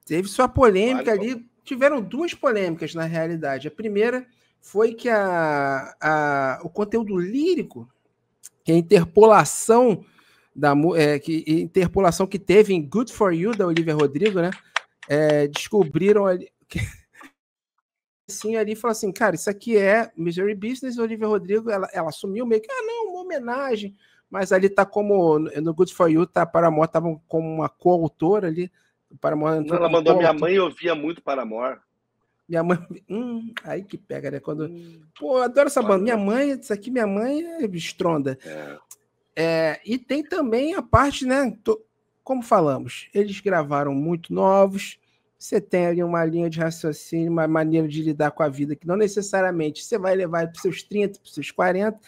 Teve sua polêmica ali. Tiveram 2 polêmicas, na realidade. A primeira foi que o conteúdo lírico, que a interpolação interpolação que teve em Good For You, da Olivia Rodrigo, né? Descobriram ali... Assim, ali falou assim, cara, isso aqui é Misery Business. Olivia Rodrigo, ela assumiu meio que, não, uma homenagem, mas ali tá como, no Good For You, tá, Paramore tava como uma coautora ali. Paramore ela mandou minha mãe, ouvia muito Paramore. Minha mãe, aí que pega, né? Quando, pô, eu adoro essa banda. Minha mãe é estronda. E tem também a parte, né? Como falamos, eles gravaram muito novos. Você tem ali uma linha de raciocínio, uma maneira de lidar com a vida que não necessariamente você vai levar para os seus 30, para os seus 40.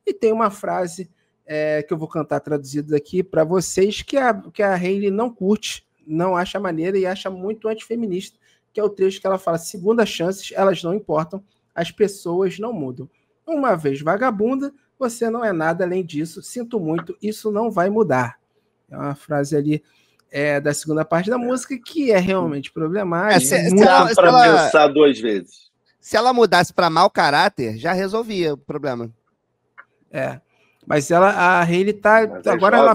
E tem uma frase que eu vou cantar traduzida aqui para vocês, que a Hayley não curte, não acha maneira e acha muito antifeminista, que é o trecho que ela fala: segunda chances, elas não importam, as pessoas não mudam. Uma vez vagabunda, você não é nada além disso, sinto muito, isso não vai mudar. É uma frase ali da segunda parte da música, que é realmente problemática. Dá para pensar 2 vezes. Se ela mudasse para mau caráter, já resolvia o problema. Mas a Hayley tá... agora ela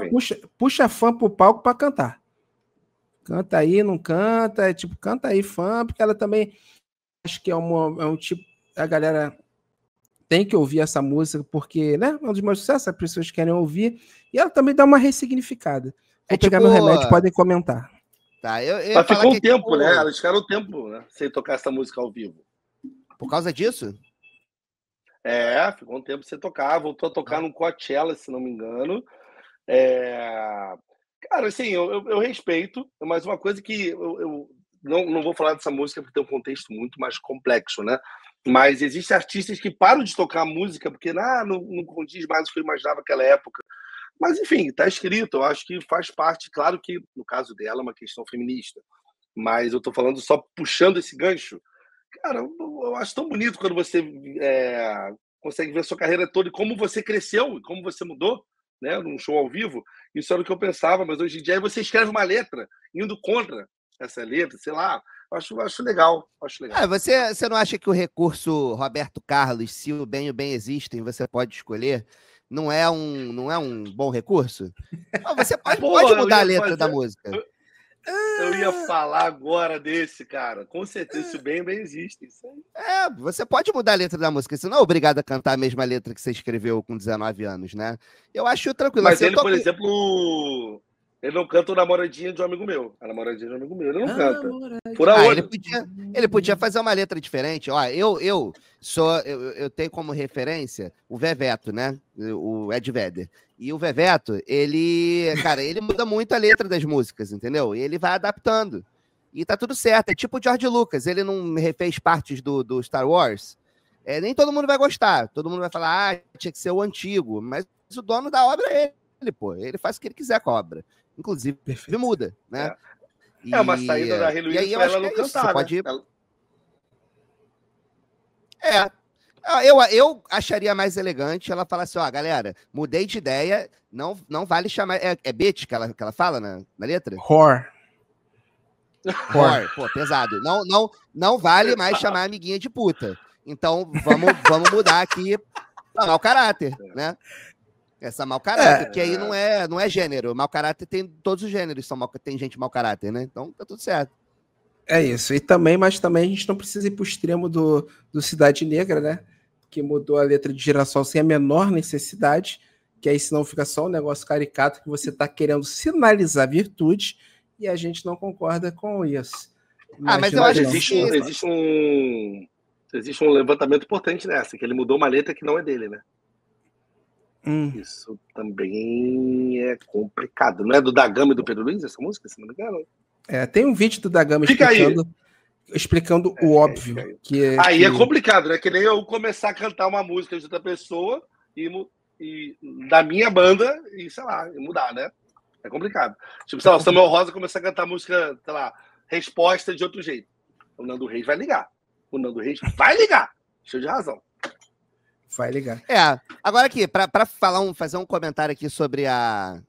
puxa fã pro palco para cantar. Canta aí, não canta, tipo, canta aí, fã, porque ela também acho que é um tipo... A galera tem que ouvir essa música, porque, né, é um dos meus sucessos, as pessoas querem ouvir, e ela também dá uma ressignificada. Vou pegar meu remédio, podem comentar. Tá, mas ficou um tempo, né? Elas ficaram um tempo, né? Sem tocar essa música ao vivo. Por causa disso? Ficou um tempo sem tocar. Voltou a tocar no Coachella, se não me engano. Cara, assim, eu respeito, mas uma coisa que eu não vou falar dessa música porque tem um contexto muito mais complexo, né? Mas existem artistas que param de tocar música porque não condiz mais o que eu imaginava naquela época. Mas, enfim, está escrito, eu acho que faz parte, claro que, no caso dela, é uma questão feminista, mas eu estou falando só puxando esse gancho. Cara, eu acho tão bonito quando você consegue ver a sua carreira toda e como você cresceu, e como você mudou, né, num show ao vivo. Isso era o que eu pensava, mas hoje em dia aí você escreve uma letra, indo contra essa letra, sei lá, acho legal. Você não acha que o recurso Roberto Carlos, se o bem e o bem existem, você pode escolher, não é um bom recurso? Você pode mudar a letra da música. Eu ia falar agora desse, cara. Com certeza, se o bem e o bem existem. Você pode mudar a letra da música. Você não é obrigado a cantar a mesma letra que você escreveu com 19 anos, né? Eu acho tranquilo. Mas ele, por exemplo, Ele não canta o Namoradinha de um Amigo Meu. A Namoradinha de um Amigo Meu. Ele não canta. Fura olho. Ele podia fazer uma letra diferente. Ó, eu tenho como referência o Veveto, né? O Ed Vedder. E o Veveto, ele muda muito a letra das músicas, entendeu? E ele vai adaptando. E tá tudo certo. É tipo o George Lucas. Ele não refez partes do Star Wars. Nem todo mundo vai gostar. Todo mundo vai falar, tinha que ser o antigo. Mas o dono da obra é ele, pô. Ele faz o que ele quiser com a obra. Inclusive, perfeito, muda, né? É uma saída da Heloísa pra ela não cantar, pode... né? Eu acharia mais elegante ela falar assim, ó, galera, mudei de ideia, não vale chamar... É bitch que ela fala na letra? Whore. Pô, pesado. Não vale mais chamar a amiguinha de puta. Então, vamos mudar aqui pra mau caráter, né? Essa mau caráter, que aí não é gênero. Mau caráter tem todos os gêneros, tem gente mau caráter, né? Então tá tudo certo. É isso. Mas também a gente não precisa ir pro extremo do Cidade Negra, né? Que mudou a letra de Girassol sem a menor necessidade, que aí senão fica só um negócio caricato que você tá querendo sinalizar virtude e a gente não concorda com isso. Mas eu acho que existe um levantamento importante nessa, que ele mudou uma letra que não é dele, né? Isso também é complicado. Não é do Dagama e do Pedro Luiz essa música, se não me engano? Tem um vídeo do Dagama explicando o óbvio. Aí é complicado, né? Que nem eu começar a cantar uma música de outra pessoa e da minha banda e, sei lá, e mudar, né? É complicado. Tipo, sei lá, o Samuel Rosa começar a cantar música, sei lá, Resposta de outro jeito. O Nando Reis vai ligar. Cheio de razão. Vai ligar. Agora aqui, para fazer um comentário aqui sobre a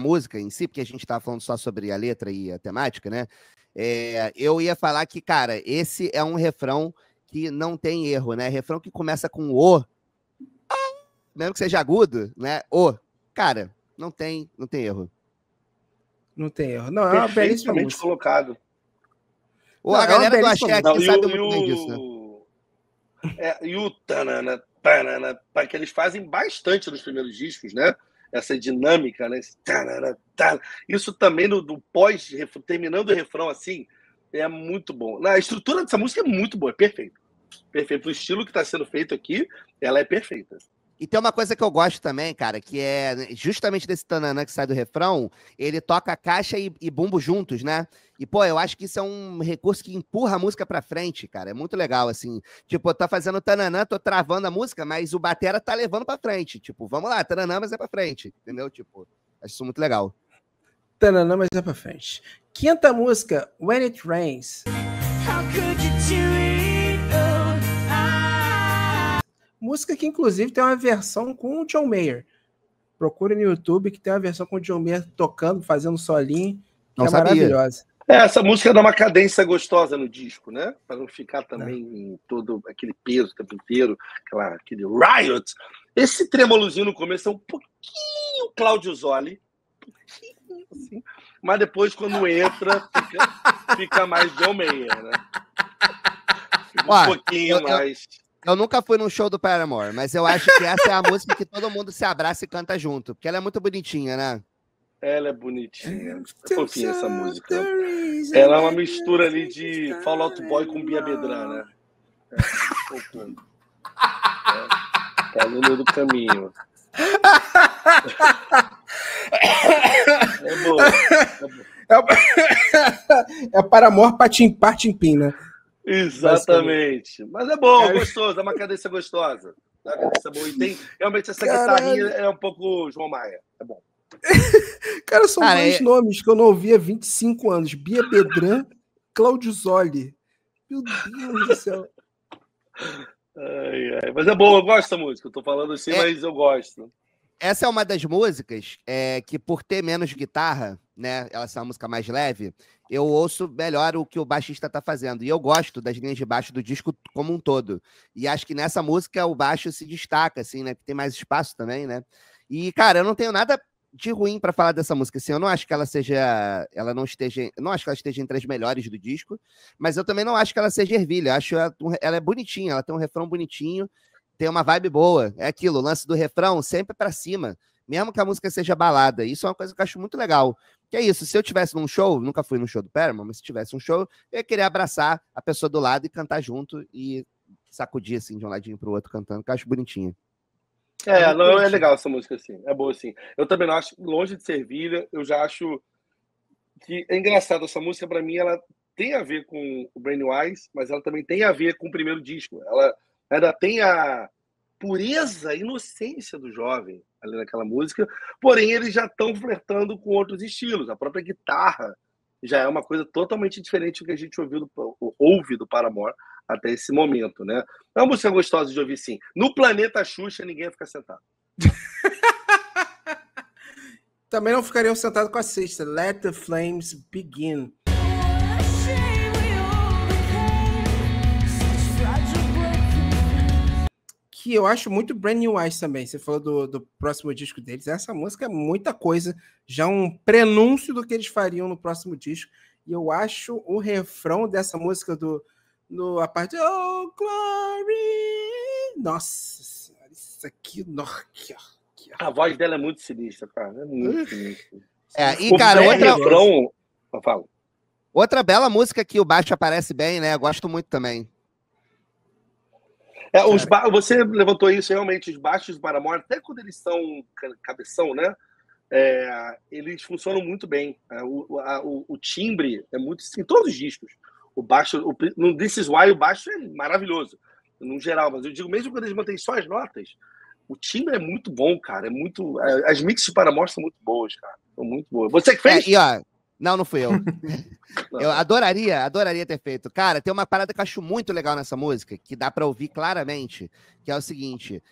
música em si, porque a gente estava falando só sobre a letra e a temática, né? Eu ia falar que, cara, esse é um refrão que não tem erro, né? Refrão que começa com o, mesmo que seja agudo, né? Cara, não tem erro. Não tem erro. Não, é uma belíssima música. Colocado. A galera do Axé aqui sabe muito bem disso, né? E o tanana, que eles fazem bastante nos primeiros discos, né? Essa dinâmica, né? Isso também do pós, terminando o refrão assim, é muito bom. A estrutura dessa música é muito boa, é perfeito. Perfeito. O estilo que está sendo feito aqui, ela é perfeita. E tem uma coisa que eu gosto também, cara, que é justamente desse tananã que sai do refrão, ele toca caixa e bumbo juntos, né? E, pô, eu acho que isso é um recurso que empurra a música pra frente, cara. É muito legal, assim. Tipo, eu tô fazendo tananã, tô travando a música, mas o batera tá levando pra frente. Tipo, vamos lá, tananã, mas é pra frente, entendeu? Tipo, acho isso muito legal. Tananã, mas é pra frente. Quinta música, When It Rains. How could you do it? Música que, inclusive, tem uma versão com o John Mayer. Procura no YouTube que tem uma versão com o John Mayer tocando, fazendo solinho, que é maravilhosa. Essa música dá uma cadência gostosa no disco, né? Para não ficar também todo aquele peso o tempo inteiro, aquele riot. Esse tremolozinho no começo é um pouquinho Cláudio Zoli, assim, mas depois, quando entra, fica mais John Mayer, né? Fica um pouquinho mais... Eu nunca fui num show do Paramore, mas eu acho que essa é a música que todo mundo se abraça e canta junto, porque ela é muito bonitinha, né? Ela é bonitinha. É fofinha essa música. Ela é uma mistura ali de Fall Out Boy com Bia Bedran, né? Tá no meio do caminho. É boa. É Paramore Patim-Pim, né? Exatamente. Mas é bom, gostoso, é uma cadência gostosa. É uma cadência boa. E tem realmente essa guitarrinha é um pouco João Maia. É bom. Cara, são dois nomes que eu não ouvi há 25 anos. Bia Bedran, Cláudio Zoli. Meu Deus do céu. Mas é bom, eu gosto dessa música. Eu tô falando assim, mas eu gosto. Essa é uma das músicas que, por ter menos guitarra, né? Ela é uma música mais leve, eu ouço melhor o que o baixista tá fazendo. E eu gosto das linhas de baixo do disco como um todo. E acho que nessa música o baixo se destaca, assim, né? Que tem mais espaço também, né? E, cara, eu não tenho nada de ruim para falar dessa música, assim. Eu não acho que ela seja... não acho que ela esteja entre as melhores do disco, mas eu também não acho que ela seja ervilha. Eu acho ela é bonitinha, ela tem um refrão bonitinho, tem uma vibe boa. É aquilo, o lance do refrão sempre para cima, mesmo que a música seja balada. Isso é uma coisa que eu acho muito legal. Que é isso, se eu tivesse num show, nunca fui num show do Paramore, mas se tivesse um show, eu ia querer abraçar a pessoa do lado e cantar junto e sacudir assim de um ladinho pro outro cantando, que eu acho bonitinho. Não, é legal essa música, assim. É boa, assim. Eu também não acho, longe de ser Ervilha, eu já acho que é engraçado. Essa música, pra mim, ela tem a ver com o Brand-New-Eyes, mas ela também tem a ver com o primeiro disco. Ela ainda tem a pureza, a inocência do jovem ali naquela música, porém eles já estão flertando com outros estilos. A própria guitarra já é uma coisa totalmente diferente do que a gente ouve do Paramore até esse momento, né? É uma música gostosa de ouvir, sim. No Planeta Xuxa, ninguém ia ficar sentado. Também não ficariam sentados com a sexta. Let the Flames Begin. Que eu acho muito Brand-New-Eyes também. Você falou do próximo disco deles. Essa música é muita coisa. Já um prenúncio do que eles fariam no próximo disco. E eu acho o refrão dessa música a parte Oh, Glory! Nossa Senhora, isso aqui... A voz dela é muito sinistra, cara. É muito sinistra. E, cara, outra bela música que o baixo aparece bem, né? Eu gosto muito também. Você levantou isso, realmente, os baixos do Paramore, até quando eles são cabeção, né? Eles funcionam muito bem. O timbre é muito... Em todos os discos. O baixo... No This Is Why, o baixo é maravilhoso, no geral. Mas eu digo, mesmo quando eles mantêm só as notas, o timbre é muito bom, cara. É muito... As mixes de Paramore são muito boas, cara. São muito boas. Você que fez? Não fui eu. Eu adoraria ter feito. Cara, tem uma parada que eu acho muito legal nessa música, que dá pra ouvir claramente, que é o seguinte,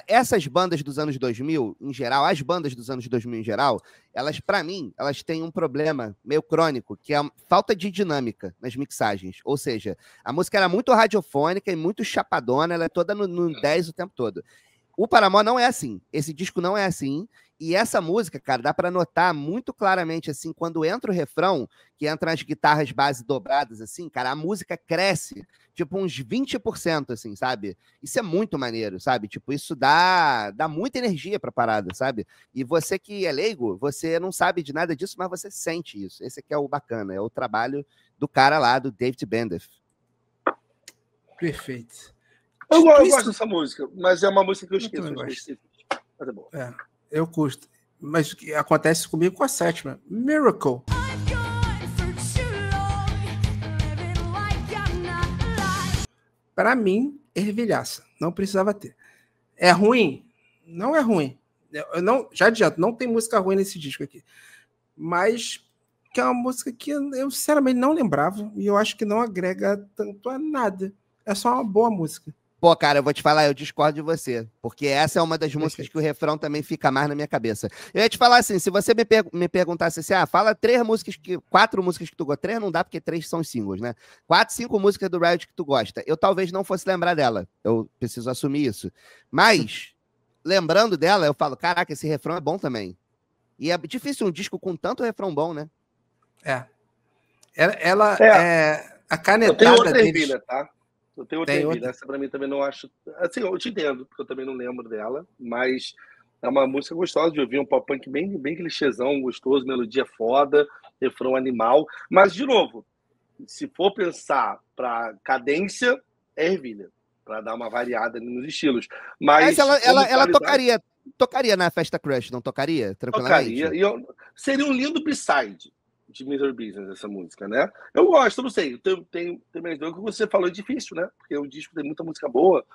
essas bandas dos anos 2000, em geral, as bandas dos anos 2000 em geral, elas, pra mim, elas têm um problema meio crônico, que é a falta de dinâmica nas mixagens. Ou seja, a música era muito radiofônica e muito chapadona, ela é toda no 10 o tempo todo. O Paramore não é assim. Esse disco não é assim. E essa música, cara, dá pra notar muito claramente, assim, quando entra o refrão, que entram as guitarras base dobradas, assim, cara, a música cresce, tipo, uns 20%, assim, sabe? Isso é muito maneiro, sabe? Tipo, isso dá muita energia pra parada, sabe? E você que é leigo, você não sabe de nada disso, mas você sente isso. Esse aqui é o bacana, é o trabalho do cara lá, do David Bendeth. Perfeito. Eu gosto dessa música, mas é uma música que eu esqueço. Mas é boa. Eu curto. Mas o que acontece comigo com a sétima. Miracle. Para mim, ervilhaça. Não precisava ter. É ruim? Não é ruim. Já adianto, não tem música ruim nesse disco aqui. Mas que é uma música que eu sinceramente não lembrava e eu acho que não agrega tanto a nada. É só uma boa música. Pô, cara, eu vou te falar, eu discordo de você, porque essa é uma das músicas que o refrão também fica mais na minha cabeça. Eu ia te falar assim, se você me perguntasse assim, fala 4 músicas que tu gosta, 3 não dá porque 3 são singles, né? 4, 5 músicas do Riot que tu gosta, eu talvez não fosse lembrar dela, eu preciso assumir isso. Mas, lembrando dela, eu falo, caraca, esse refrão é bom também. E é difícil um disco com tanto refrão bom, né? Ela é a canetada deles. Tá? Eu tenho outra ervilha, essa pra mim também não acho... Assim, eu te entendo, porque eu também não lembro dela, mas é uma música gostosa de ouvir, um pop punk bem clichêzão, gostoso, melodia foda, refrão animal. Mas, de novo, se for pensar pra cadência, é ervilha, pra dar uma variada nos estilos. Mas ela tocaria na Festa Crush, não tocaria? Tranquilamente? Tocaria, seria um lindo b-side de Misery Business, essa música, né? Eu gosto, não sei, tem mais dúvida que você falou, é difícil, né? Porque o disco tem muita música boa,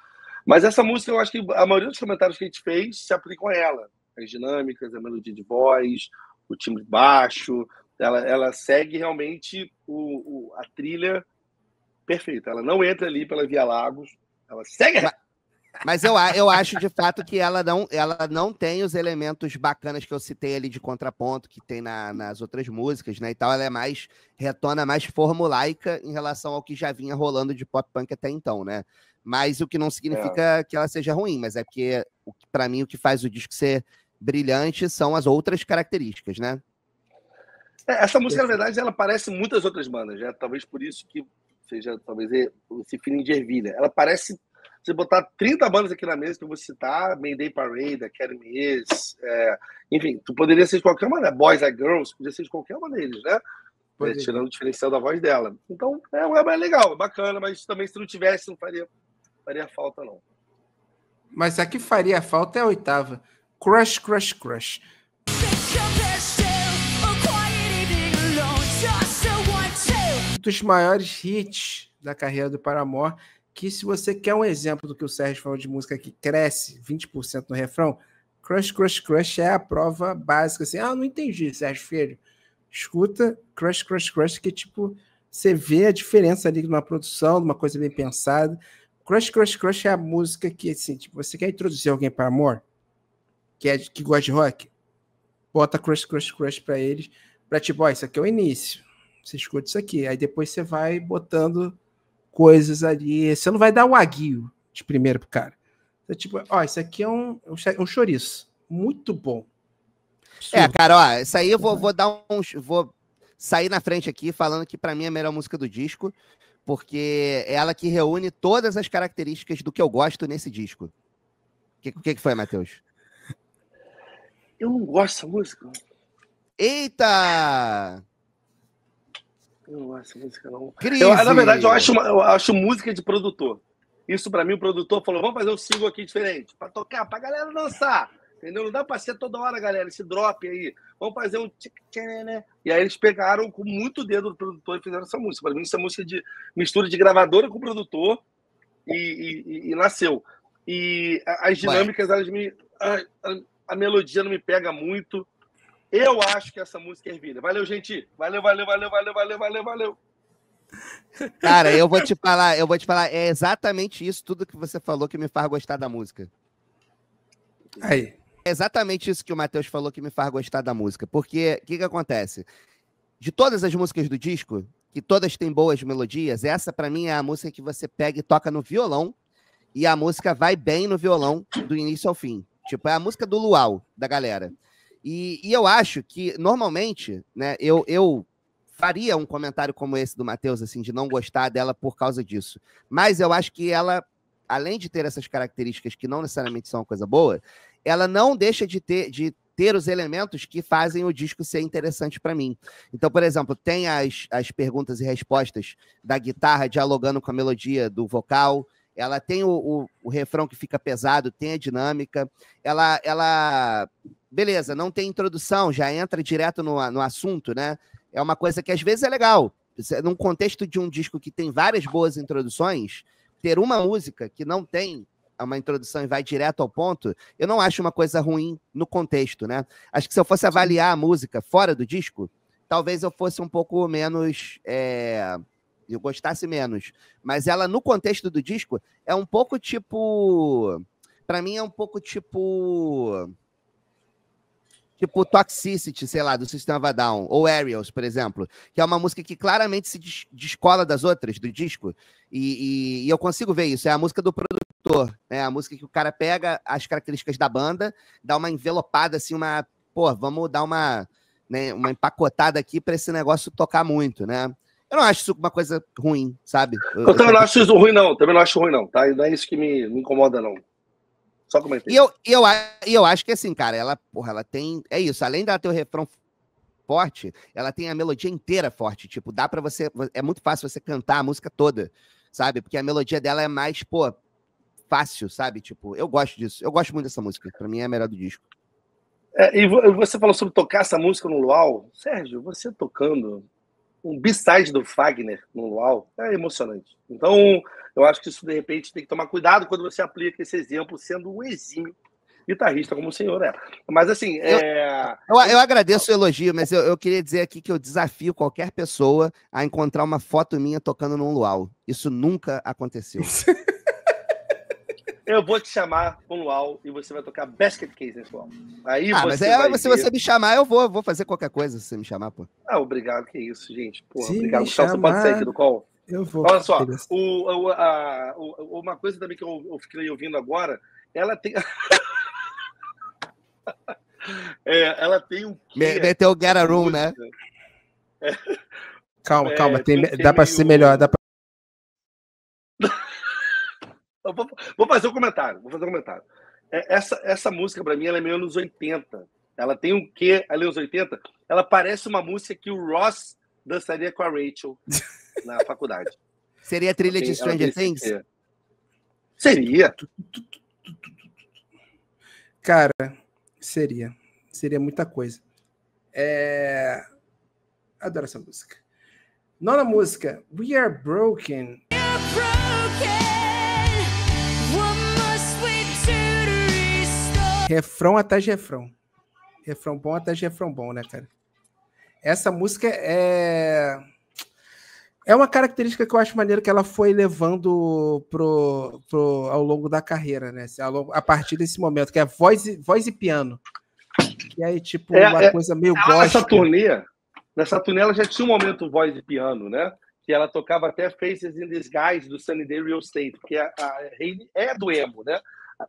mas essa música eu acho que a maioria dos comentários que a gente fez se aplicam a ela. As dinâmicas, a melodia de voz, o timbre baixo, ela segue realmente a trilha perfeita. Ela não entra ali pela Via Lagos, ela segue... Mas eu acho, de fato, que ela não tem os elementos bacanas que eu citei ali de contraponto, que tem nas outras músicas, né, e tal. Ela retona mais formulaica em relação ao que já vinha rolando de pop punk até então, né? Mas o que não significa que ela seja ruim, mas é porque, para mim, o que faz o disco ser brilhante são as outras características, né? Essa música, na verdade, ela parece muitas outras bandas, né? Talvez por isso que seja, talvez, esse feeling de ervilha. Ela parece... você botar 30 bandas aqui na mesa que eu vou citar, Mayday Parade, Academy Is, enfim, tu poderia ser de qualquer maneira, Boys Like Girls, poderia ser de qualquer uma deles, né? Tirando o diferencial da voz dela. Então, é legal, é bacana, mas também se não tivesse, não faria falta, não. Mas a que faria falta é a oitava. Crush, Crush, Crush. Um dos maiores hits da carreira do Paramore, que se você quer um exemplo do que o Sérgio falou de música que cresce 20% no refrão, Crush, Crush, Crush é a prova básica. Assim, não entendi, Sérgio Filho. Escuta Crush, Crush, Crush, que tipo, você vê a diferença ali numa produção, numa coisa bem pensada. Crush, Crush, Crush é a música que, assim, tipo, você quer introduzir alguém para amor, que gosta de rock, bota Crush, Crush, Crush para eles, para tipo, isso aqui é o início. Você escuta isso aqui, aí depois você vai botando coisas ali. Você não vai dar o aguio de primeiro pro cara. Você, tipo, isso aqui é um chouriço. Muito bom. Absurdo. Cara, isso aí eu vou sair na frente aqui falando que pra mim é a melhor música do disco, porque é ela que reúne todas as características do que eu gosto nesse disco. O que foi, Matheus? Eu não gosto dessa música. Eita! Eu não gosto dessa música, não. Crise. Na verdade, eu acho música de produtor. Isso, pra mim, o produtor falou, vamos fazer um single aqui diferente, pra tocar, pra galera dançar. Entendeu? Não dá pra ser toda hora, galera, esse drop aí. Vamos fazer um... E aí eles pegaram com muito dedo do produtor e fizeram essa música. Pra mim, isso é música de mistura de gravadora com produtor e nasceu. E as dinâmicas, elas a melodia não me pega muito. Eu acho que essa música é ervilha. Valeu, gente. Valeu. Cara, eu vou te falar, é exatamente isso, tudo que você falou que me faz gostar da música. Aí. É exatamente isso que o Matheus falou que me faz gostar da música. Porque, o que acontece? De todas as músicas do disco, que todas têm boas melodias, essa pra mim é a música que você pega e toca no violão, e a música vai bem no violão, do início ao fim. Tipo, é a música do luau, da galera. E eu acho que, normalmente, né, eu faria um comentário como esse do Matheus, assim, de não gostar dela por causa disso. Mas eu acho que ela, além de ter essas características que não necessariamente são uma coisa boa, ela não deixa de ter os elementos que fazem o disco ser interessante para mim. Então, por exemplo, tem as perguntas e respostas da guitarra dialogando com a melodia do vocal, ela tem o refrão que fica pesado, tem a dinâmica, ela beleza, não tem introdução, já entra direto no assunto, né? É uma coisa que às vezes é legal. Num contexto de um disco que tem várias boas introduções, ter uma música que não tem uma introdução e vai direto ao ponto, eu não acho uma coisa ruim no contexto, né? Acho que se eu fosse avaliar a música fora do disco, talvez eu fosse um pouco menos... eu gostasse menos. Mas ela, no contexto do disco, é um pouco tipo... Pra mim, é um pouco tipo Toxicity, sei lá, do System of a Down, ou Aerials, por exemplo, que é uma música que claramente se descola das outras, do disco, e eu consigo ver isso, é a música do produtor, né? A música que o cara pega as características da banda, dá uma envelopada, assim, vamos dar uma empacotada aqui para esse negócio tocar muito, né? Eu não acho isso uma coisa ruim, sabe? Eu também não acho isso ruim, não, tá? Não é isso que me incomoda, não. Só comentei. E eu acho que assim, cara, ela tem... É isso, além dela ter o refrão forte, ela tem a melodia inteira forte. Tipo, dá pra você... É muito fácil você cantar a música toda, sabe? Porque a melodia dela é mais, fácil, sabe? Tipo, eu gosto disso. Eu gosto muito dessa música. Pra mim é a melhor do disco. E você falou sobre tocar essa música no luau. Sérgio, você tocando um B-side do Fagner no luau é emocionante. Então... Eu acho que isso, de repente, tem que tomar cuidado quando você aplica esse exemplo, sendo um exímio guitarrista como o senhor é. Mas, assim... Eu agradeço o elogio, mas eu queria dizer aqui que eu desafio qualquer pessoa a encontrar uma foto minha tocando num luau. Isso nunca aconteceu. Eu vou te chamar para um luau e você vai tocar Basket Case nesse luau. Aí se você me chamar, eu vou fazer qualquer coisa se você me chamar, pô. Obrigado, que isso, gente. Porra, se obrigado. Você pode sair aqui do call? Eu vou. Olha só, uma coisa também que eu fiquei ouvindo agora, ela tem... ela tem um... Meteu o Get a Room, né? Calma. Dá para ser melhor. Vou fazer um comentário. Essa música, pra mim, ela é meio anos 80. Ela tem um quê ali anos 80? Ela parece uma música que o Ross dançaria com a Rachel na faculdade. Seria a trilha de Stranger Things? Seria. Cara, seria. Seria muita coisa. Adoro essa música. Nona música, We Are Broken. Refrão atrás de refrão. Refrão bom atrás de refrão bom, né, cara? Essa música é uma característica que eu acho maneiro que ela foi levando ao longo da carreira, né? A partir desse momento, que é voz e piano. Que aí, tipo, uma coisa meio gospel. Nessa turnê ela já tinha um momento voz e piano, né? Que ela tocava até Faces in Disguise do Sunny Day Real Estate, porque a Hayley é do emo, né?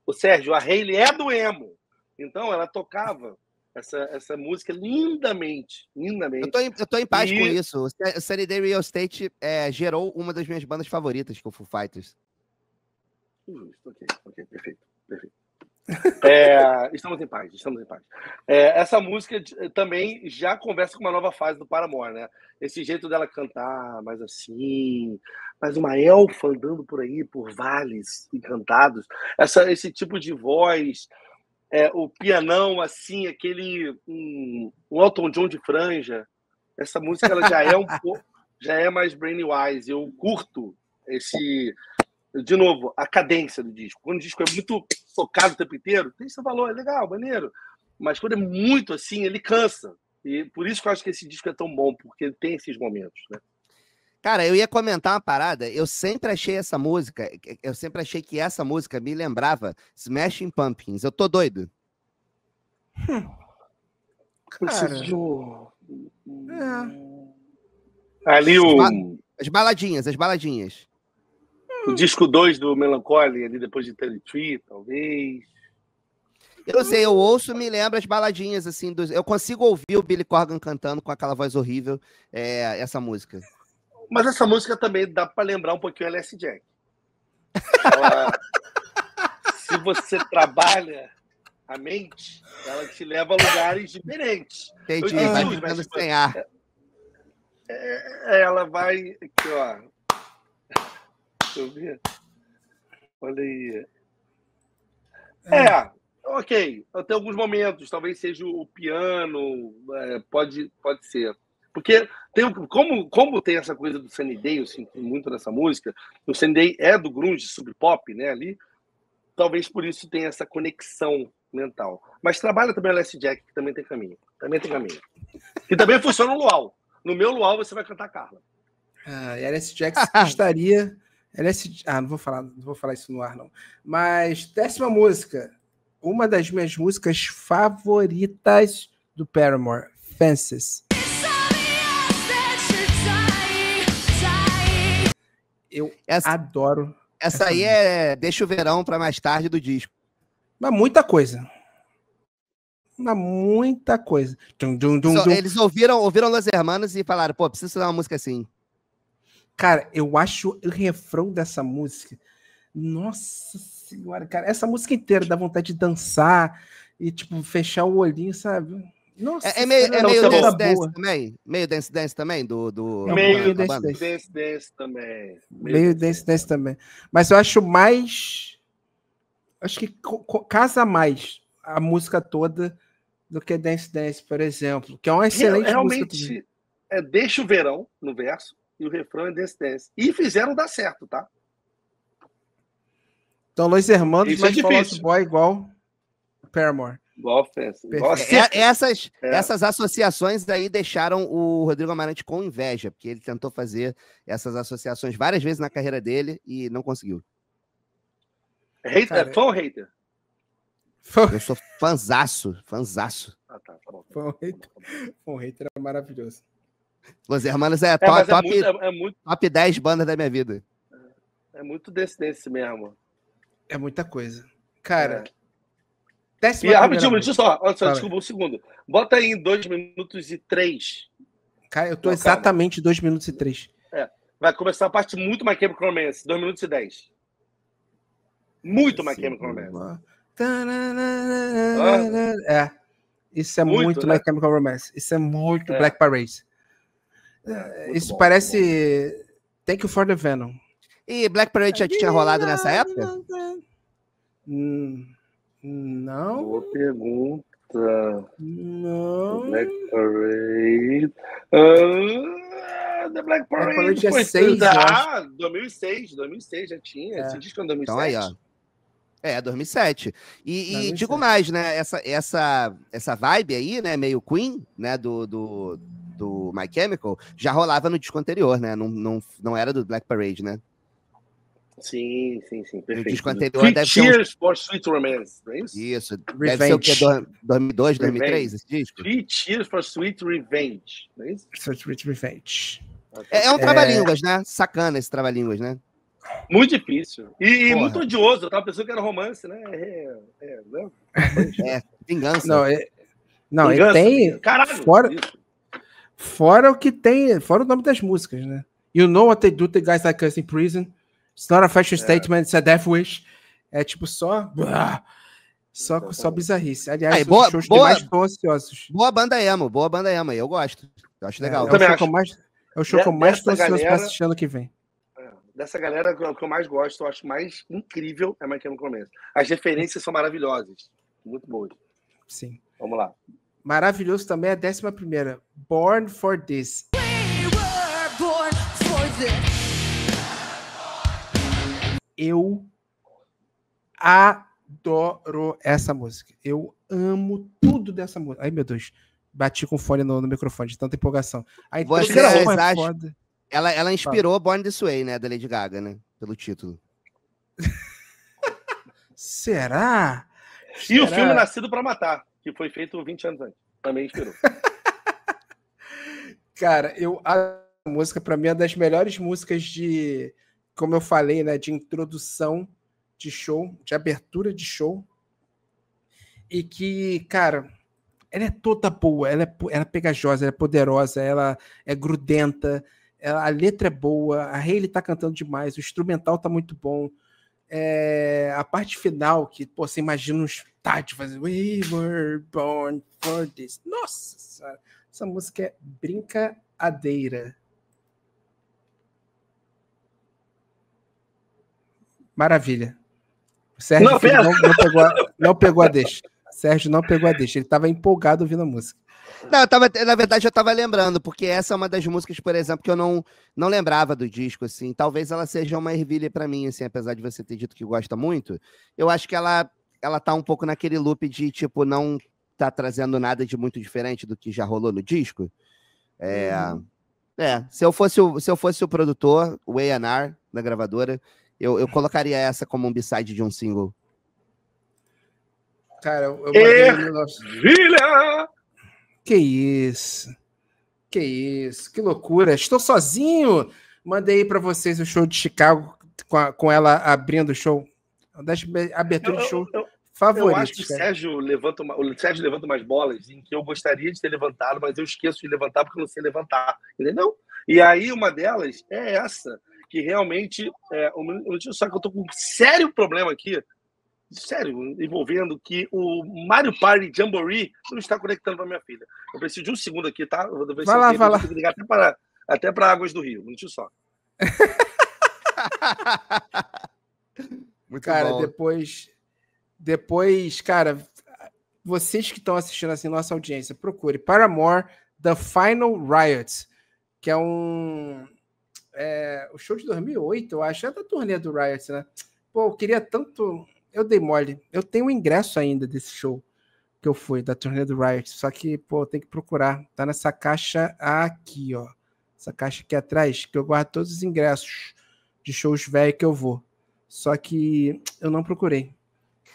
O Sérgio, a Hayley é do emo. Então ela tocava essa música lindamente. Eu tô em paz com isso. O Sunny Day Real Estate gerou uma das minhas bandas favoritas, que é o Foo Fighters. Ok, perfeito. Estamos em paz. Essa música também já conversa com uma nova fase do Paramore, né? Esse jeito dela cantar, mais assim, mais uma elfa andando por aí, por vales encantados. Esse tipo de voz, o pianão, assim, aquele um Elton John de franja. Essa música ela já é já é mais brainwise. Eu curto de novo, a cadência do disco. Quando o disco é muito focado o tempo inteiro, tem seu valor, é legal, maneiro. Mas quando é muito assim, ele cansa. E por isso que eu acho que esse disco é tão bom, porque ele tem esses momentos, né? Cara, eu ia comentar uma parada. Eu sempre achei que essa música me lembrava Smashing Pumpkins. Eu tô doido. Cara, ali As baladinhas. O disco 2 do Melancholy, ali depois de 33, talvez. Eu não sei, eu ouço e me lembro as baladinhas, assim, eu consigo ouvir o Billy Corgan cantando com aquela voz horrível, essa música. Mas essa música também dá para lembrar um pouquinho a LS Jack. Se você trabalha a mente, ela te leva a lugares diferentes. Entendi, vai ficando sem ar. Ela vai... Aqui, ó. Deixa eu ver. Olha aí. Ok. Tem alguns momentos, talvez seja o piano, pode ser. Porque como tem essa coisa do Sunny Day, eu sinto muito nessa música, o Sunny Day é do grunge, sub-pop, né, ali, talvez por isso tenha essa conexão mental. Mas trabalha também o LS Jack, que também tem caminho. Que também funciona no luau. No meu luau você vai cantar Carla. LS Jack estaria... não vou falar isso no ar, não. Mas, 10ª música. Uma das minhas músicas favoritas do Paramore, Fences. Eu adoro. Essa aí deixa o verão para mais tarde do disco. Mas muita coisa. Eles ouviram Los Hermanos e falaram, pô, preciso fazer uma música assim. Cara, eu acho o refrão dessa música... Nossa senhora, cara. Essa música inteira dá vontade de dançar e, tipo, fechar o olhinho, sabe? Nossa, meio dance também? Meio dance também? Meio dance também. Meio dance também. Mas eu acho mais... Acho que casa mais a música toda do que Dance Dance, por exemplo. Que é uma excelente música. Realmente, deixa o verão no verso e o refrão é Dance Dance. E fizeram dar certo, tá? Então, Los Hermanos, mas Fall Out Boy igual Paramore. Igual Fence. Essas associações aí deixaram o Rodrigo Amarante com inveja, porque ele tentou fazer essas associações várias vezes na carreira dele e não conseguiu. Fã ou hater? Eu sou fanzaço. Tá bom. Fã hater é maravilhoso. Los Hermanos top 10 bandas da minha vida. É muito desse mesmo. É muita coisa. Cara, rapidinho, desculpa um segundo. Bota aí em 2 minutos e 3. Cara, eu tô exatamente 2 minutos e 3. Vai começar a parte muito mais Chemical Romance, 2 minutos e 10. Muito My Chemical Romance. Isso é muito, né? My Chemical Romance. Isso é muito Black Parade. Isso bom, parece Thank You for the Venom. E Black Parade já tinha rolado nessa época? Não. Boa pergunta. Não. Black Parade. The Black Parade foi 6, 2006 já tinha. Esse disco é 2007. Então aí, ó. 2007. E digo mais, né? Essa vibe aí, né? Meio Queen, né? Do My Chemical, já rolava no disco anterior, né? Não era do Black Parade, né? Sim, perfeito. O disco anterior deve ser Cheers for Sweet Romance, não é isso? Isso, Revenge. Deve ser o quê? 2002, 2003, esse disco? Cheers for Sweet Revenge, não é isso? Sweet Revenge. É um trava-línguas, né? Sacana esse trava-línguas, né? Muito difícil. E muito odioso. Eu tava pensando que era romance, né? Vingança. Não, ele tem... Caralho! Fora o que tem... Fora o nome das músicas, né? You know what they do to guys like us in prison. It's not a fashion statement, it's a death wish. É tipo só bizarrice. Aliás, os shows que mais estão ansiosos. Boa banda emo, eu gosto. Eu acho legal. É o show que eu mais estou ansioso para assistir ano que vem. Dessa galera, o que eu mais gosto, eu acho mais incrível é My Chemical Romance. As referências são maravilhosas. Muito boas. Sim. Vamos lá. Maravilhoso também é a 11ª. Born for This. We were born for this. Eu adoro essa música. Eu amo tudo dessa música. Ai, meu Deus. Bati com o fone no microfone de tanta empolgação. A introdução é foda. Ela inspirou Born This Way, né? Da Lady Gaga, né? Pelo título. Será? E o filme Nascido pra Matar, que foi feito 20 anos antes. Também inspirou. Cara, a música, pra mim, é uma das melhores músicas de... Como eu falei, né? De introdução de show, de abertura de show. E que, cara, ela é toda boa. Ela é pegajosa, ela é poderosa, ela é grudenta. A letra é boa, a Hayley tá cantando demais, o instrumental tá muito bom. A parte final, que pô, você imagina um estádio fazendo We were born for this. Nossa senhora, essa música é brincadeira. Maravilha. O Sérgio não pegou a deixa. Sérgio não pegou a deixa, ele tava empolgado ouvindo a música. Não, na verdade eu tava lembrando, porque essa é uma das músicas, por exemplo, que eu não lembrava do disco, assim. Talvez ela seja uma ervilha pra mim, assim, apesar de você ter dito que gosta muito. Eu acho que ela tá um pouco naquele loop de, tipo, não tá trazendo nada de muito diferente do que já rolou no disco. Se eu fosse o produtor, o A&R da gravadora, eu colocaria essa como um B-side de um single. Cara, eu mandei no nosso... Ervilha! Que isso, que loucura. Estou sozinho. Mandei para vocês o show de Chicago com ela abrindo o show. Das aberturas de show favoritas. Eu acho que o Sérgio levanta umas bolas em que eu gostaria de ter levantado, mas eu esqueço de levantar porque eu não sei levantar. Entendeu? E aí uma delas é essa, que realmente só que eu tô com um sério problema aqui. Sério, envolvendo que o Mario Party Jamboree não está conectando para minha filha. Eu preciso de um segundo aqui, tá? Vai lá. Vou ter que ligar até para Águas do Rio. Um minuto só. Muito cara, bom. Depois, cara, vocês que estão assistindo assim, nossa audiência, procure Paramore The Final Riot, que é o show de 2008, eu acho, é da turnê do Riot, né? Pô, eu queria tanto... Eu dei mole. Eu tenho o ingresso ainda desse show que eu fui, da turnê do Riot. Só que, pô, tem que procurar. Tá nessa caixa aqui, ó. Essa caixa aqui atrás, que eu guardo todos os ingressos de shows velhos que eu vou. Só que eu não procurei.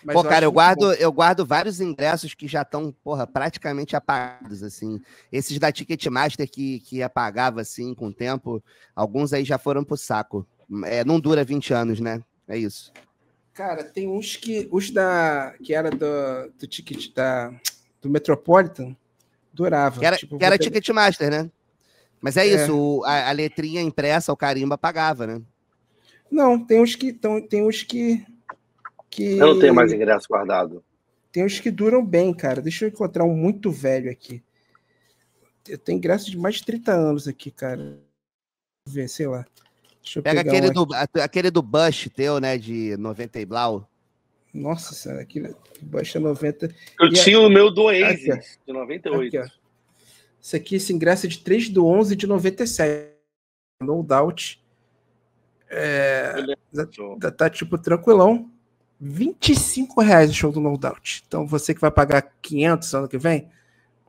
Mas pô, cara, eu guardo vários ingressos que já estão, porra, praticamente apagados, assim. Esses da Ticketmaster que apagava, assim, com o tempo, alguns aí já foram pro saco. Não dura 20 anos, né? É isso. Cara, tem uns que era do ticket do Metropolitan duravam. Que era Ticketmaster, né? Mas isso, a letrinha impressa, o carimbo apagava, né? Não, tem uns que que... Eu não tenho mais ingresso guardado. Tem uns que duram bem, cara. Deixa eu encontrar um muito velho aqui. Eu tenho ingresso de mais de 30 anos aqui, cara. Vou ver, sei lá. Deixa eu Pega pegar aquele do Bush teu, né, de 90 e blau. Nossa senhora, aqui baixa 90. Eu tinha o meu do Oasis, aqui, de 98. Aqui, esse aqui, esse ingresso é de 3/11 de 97. No doubt. Tá tipo tranquilão. R$25 o show do No Doubt. Então você que vai pagar 500 ano que vem,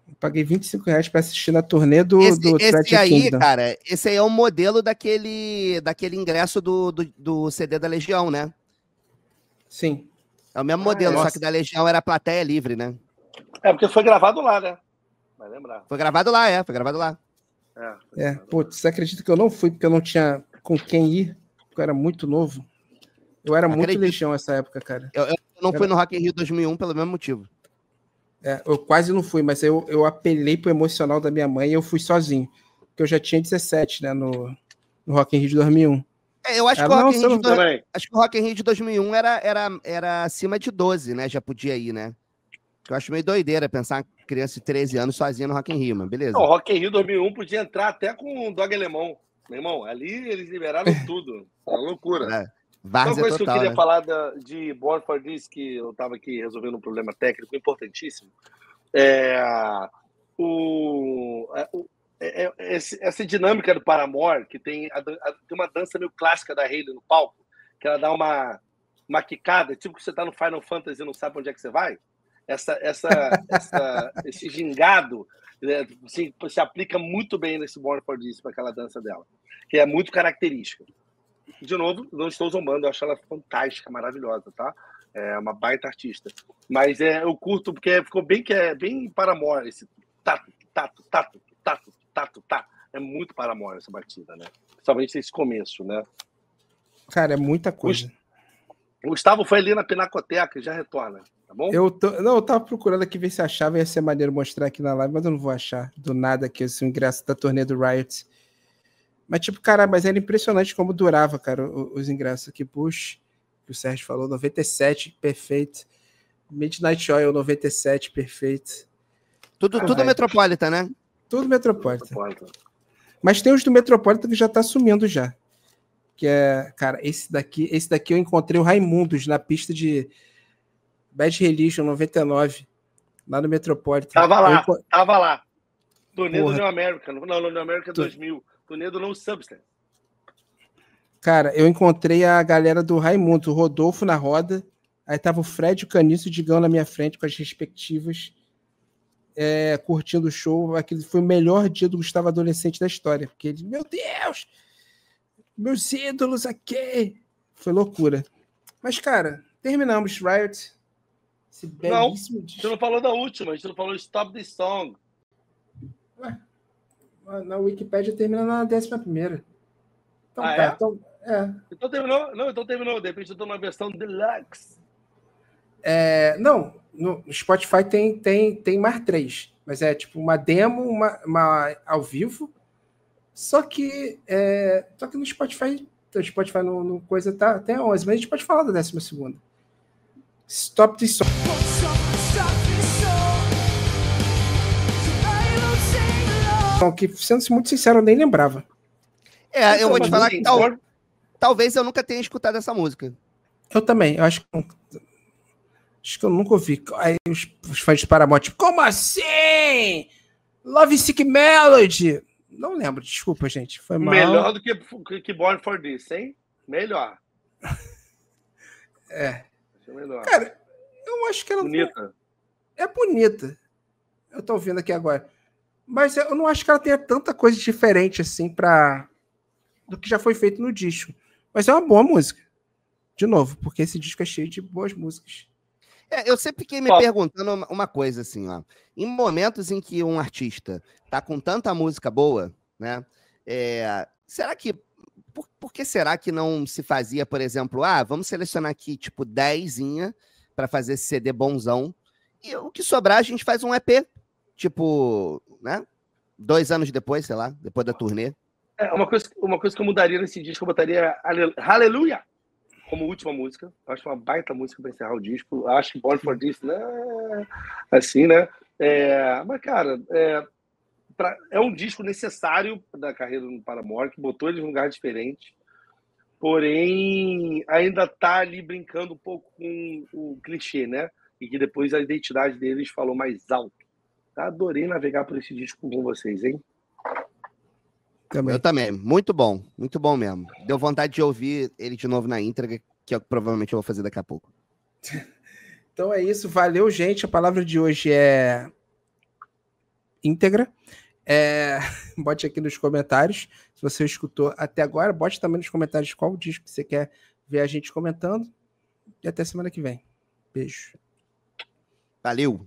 eu paguei R$25 para assistir na turnê do esse aí, Kingdom. Cara, esse aí é o modelo daquele ingresso do CD da Legião, né? Sim. É o mesmo modelo, só que da Legião era a plateia livre, né? É, porque foi gravado lá, né? Vai lembrar. Foi gravado lá, foi gravado lá. Putz, você acredita que eu não fui porque eu não tinha com quem ir? Porque eu era muito novo. Eu era muito Legião nessa época, cara. Eu não fui no Rock in Rio 2001 pelo mesmo motivo. Eu quase não fui, mas eu apelei pro emocional da minha mãe e eu fui sozinho. Porque eu já tinha 17, né, no Rock in Rio de 2001. Eu acho que o Rock in Rio de 2001 era acima de 12, né? Já podia ir, né? Eu acho meio doideira pensar uma criança de 13 anos sozinha no Rock in Rio, mas beleza. O Rock in Rio 2001 podia entrar até com o Dog Alemão. Meu irmão, ali eles liberaram tudo. É uma loucura. Uma coisa que eu queria falar de Born for This, que eu estava aqui resolvendo um problema técnico importantíssimo, essa dinâmica do Paramore, que tem uma dança meio clássica da Hayley no palco, que ela dá uma quicada, tipo que você está no Final Fantasy e não sabe onde é que você vai. Esse gingado, né, se aplica muito bem nesse Born for This, para aquela dança dela, que é muito característica. De novo, não estou zombando, eu acho ela fantástica, maravilhosa, tá? É uma baita artista. Mas eu curto porque ficou bem bem Paramore, esse tato. É muito Paramore essa batida, né? Principalmente esse começo, né? Cara, é muita coisa. O Gustavo foi ali na Pinacoteca e já retorna, tá bom? Eu tava procurando aqui ver se achava, ia ser maneiro mostrar aqui na live, mas eu não vou achar do nada aqui esse ingresso da turnê do Riot. Mas, tipo, cara, mas era impressionante como durava, cara, os ingressos aqui. Bush, que o Sérgio falou, 97, perfeito. Midnight Oil, 97, perfeito. Tudo Metropolitan, né? Tudo Metropolitan. Mas tem os do Metropolitan que já tá sumindo já. Que é, cara, esse daqui eu encontrei o Raimundos na pista de Bad Religion 99, lá no Metropolitan. Tava lá. Turnê do New American. Não, no New American 2000. Turnê do No Substance. Cara, eu encontrei a galera do Raimundo, o Rodolfo na roda, aí tava o Fred, o Caniço e o Digão na minha frente com as respectivas, curtindo o show. Aquele foi o melhor dia do Gustavo adolescente da história, porque ele, meu Deus, meus ídolos aqui, foi loucura. Mas, cara, terminamos Riot. Esse belíssimo não, você não falou da última, você não falou Stop This Song. Ué, na Wikipédia termina na 11ª. Então Então terminou? Não, então terminou. De repente eu tô na versão deluxe. Não, no Spotify tem mais 3. Mas é tipo uma demo, uma ao vivo. Só que no Spotify no coisa tá até 11, mas a gente pode falar da 12ª. Stop This Song. Que, sendo muito sincero, eu nem lembrava. Eu vou te falar que talvez eu nunca tenha escutado essa música. Eu também, eu acho que eu nunca ouvi. Aí os fãs de Paramore, tipo, como assim? Love Sick Melody. Não lembro, desculpa, gente. Foi mal. Melhor do que Born for This, hein? Melhor. Melhor. Cara, eu acho que ela bonita. É bonita. Eu tô ouvindo aqui agora. Mas eu não acho que ela tenha tanta coisa diferente assim do que já foi feito no disco. Mas é uma boa música. De novo, porque esse disco é cheio de boas músicas. Eu sempre fiquei me perguntando uma coisa assim, ó. Em momentos em que um artista tá com tanta música boa, né? Será que... Por que será que não se fazia, por exemplo, vamos selecionar aqui, tipo, 10zinha para fazer esse CD bonzão, e o que sobrar a gente faz um EP, tipo, né? 2 anos depois, sei lá, depois da turnê. Uma coisa que eu mudaria nesse disco, eu botaria Hallelujah. como última música. Acho uma baita música para encerrar o disco. Acho que Born for This, né? Assim, né? Mas, cara, é um disco necessário da carreira do Paramore, que botou eles num lugar diferente. Porém, ainda tá ali brincando um pouco com o clichê, né? E que depois a identidade deles falou mais alto. Tá? Adorei navegar por esse disco com vocês, hein? Eu também. Muito bom mesmo. Deu vontade de ouvir ele de novo na íntegra, que provavelmente eu vou fazer daqui a pouco. Então é isso. Valeu, gente. A palavra de hoje é íntegra. Bote aqui nos comentários. Se você escutou até agora, bote também nos comentários qual disco que você quer ver a gente comentando. E até semana que vem. Beijo. Valeu!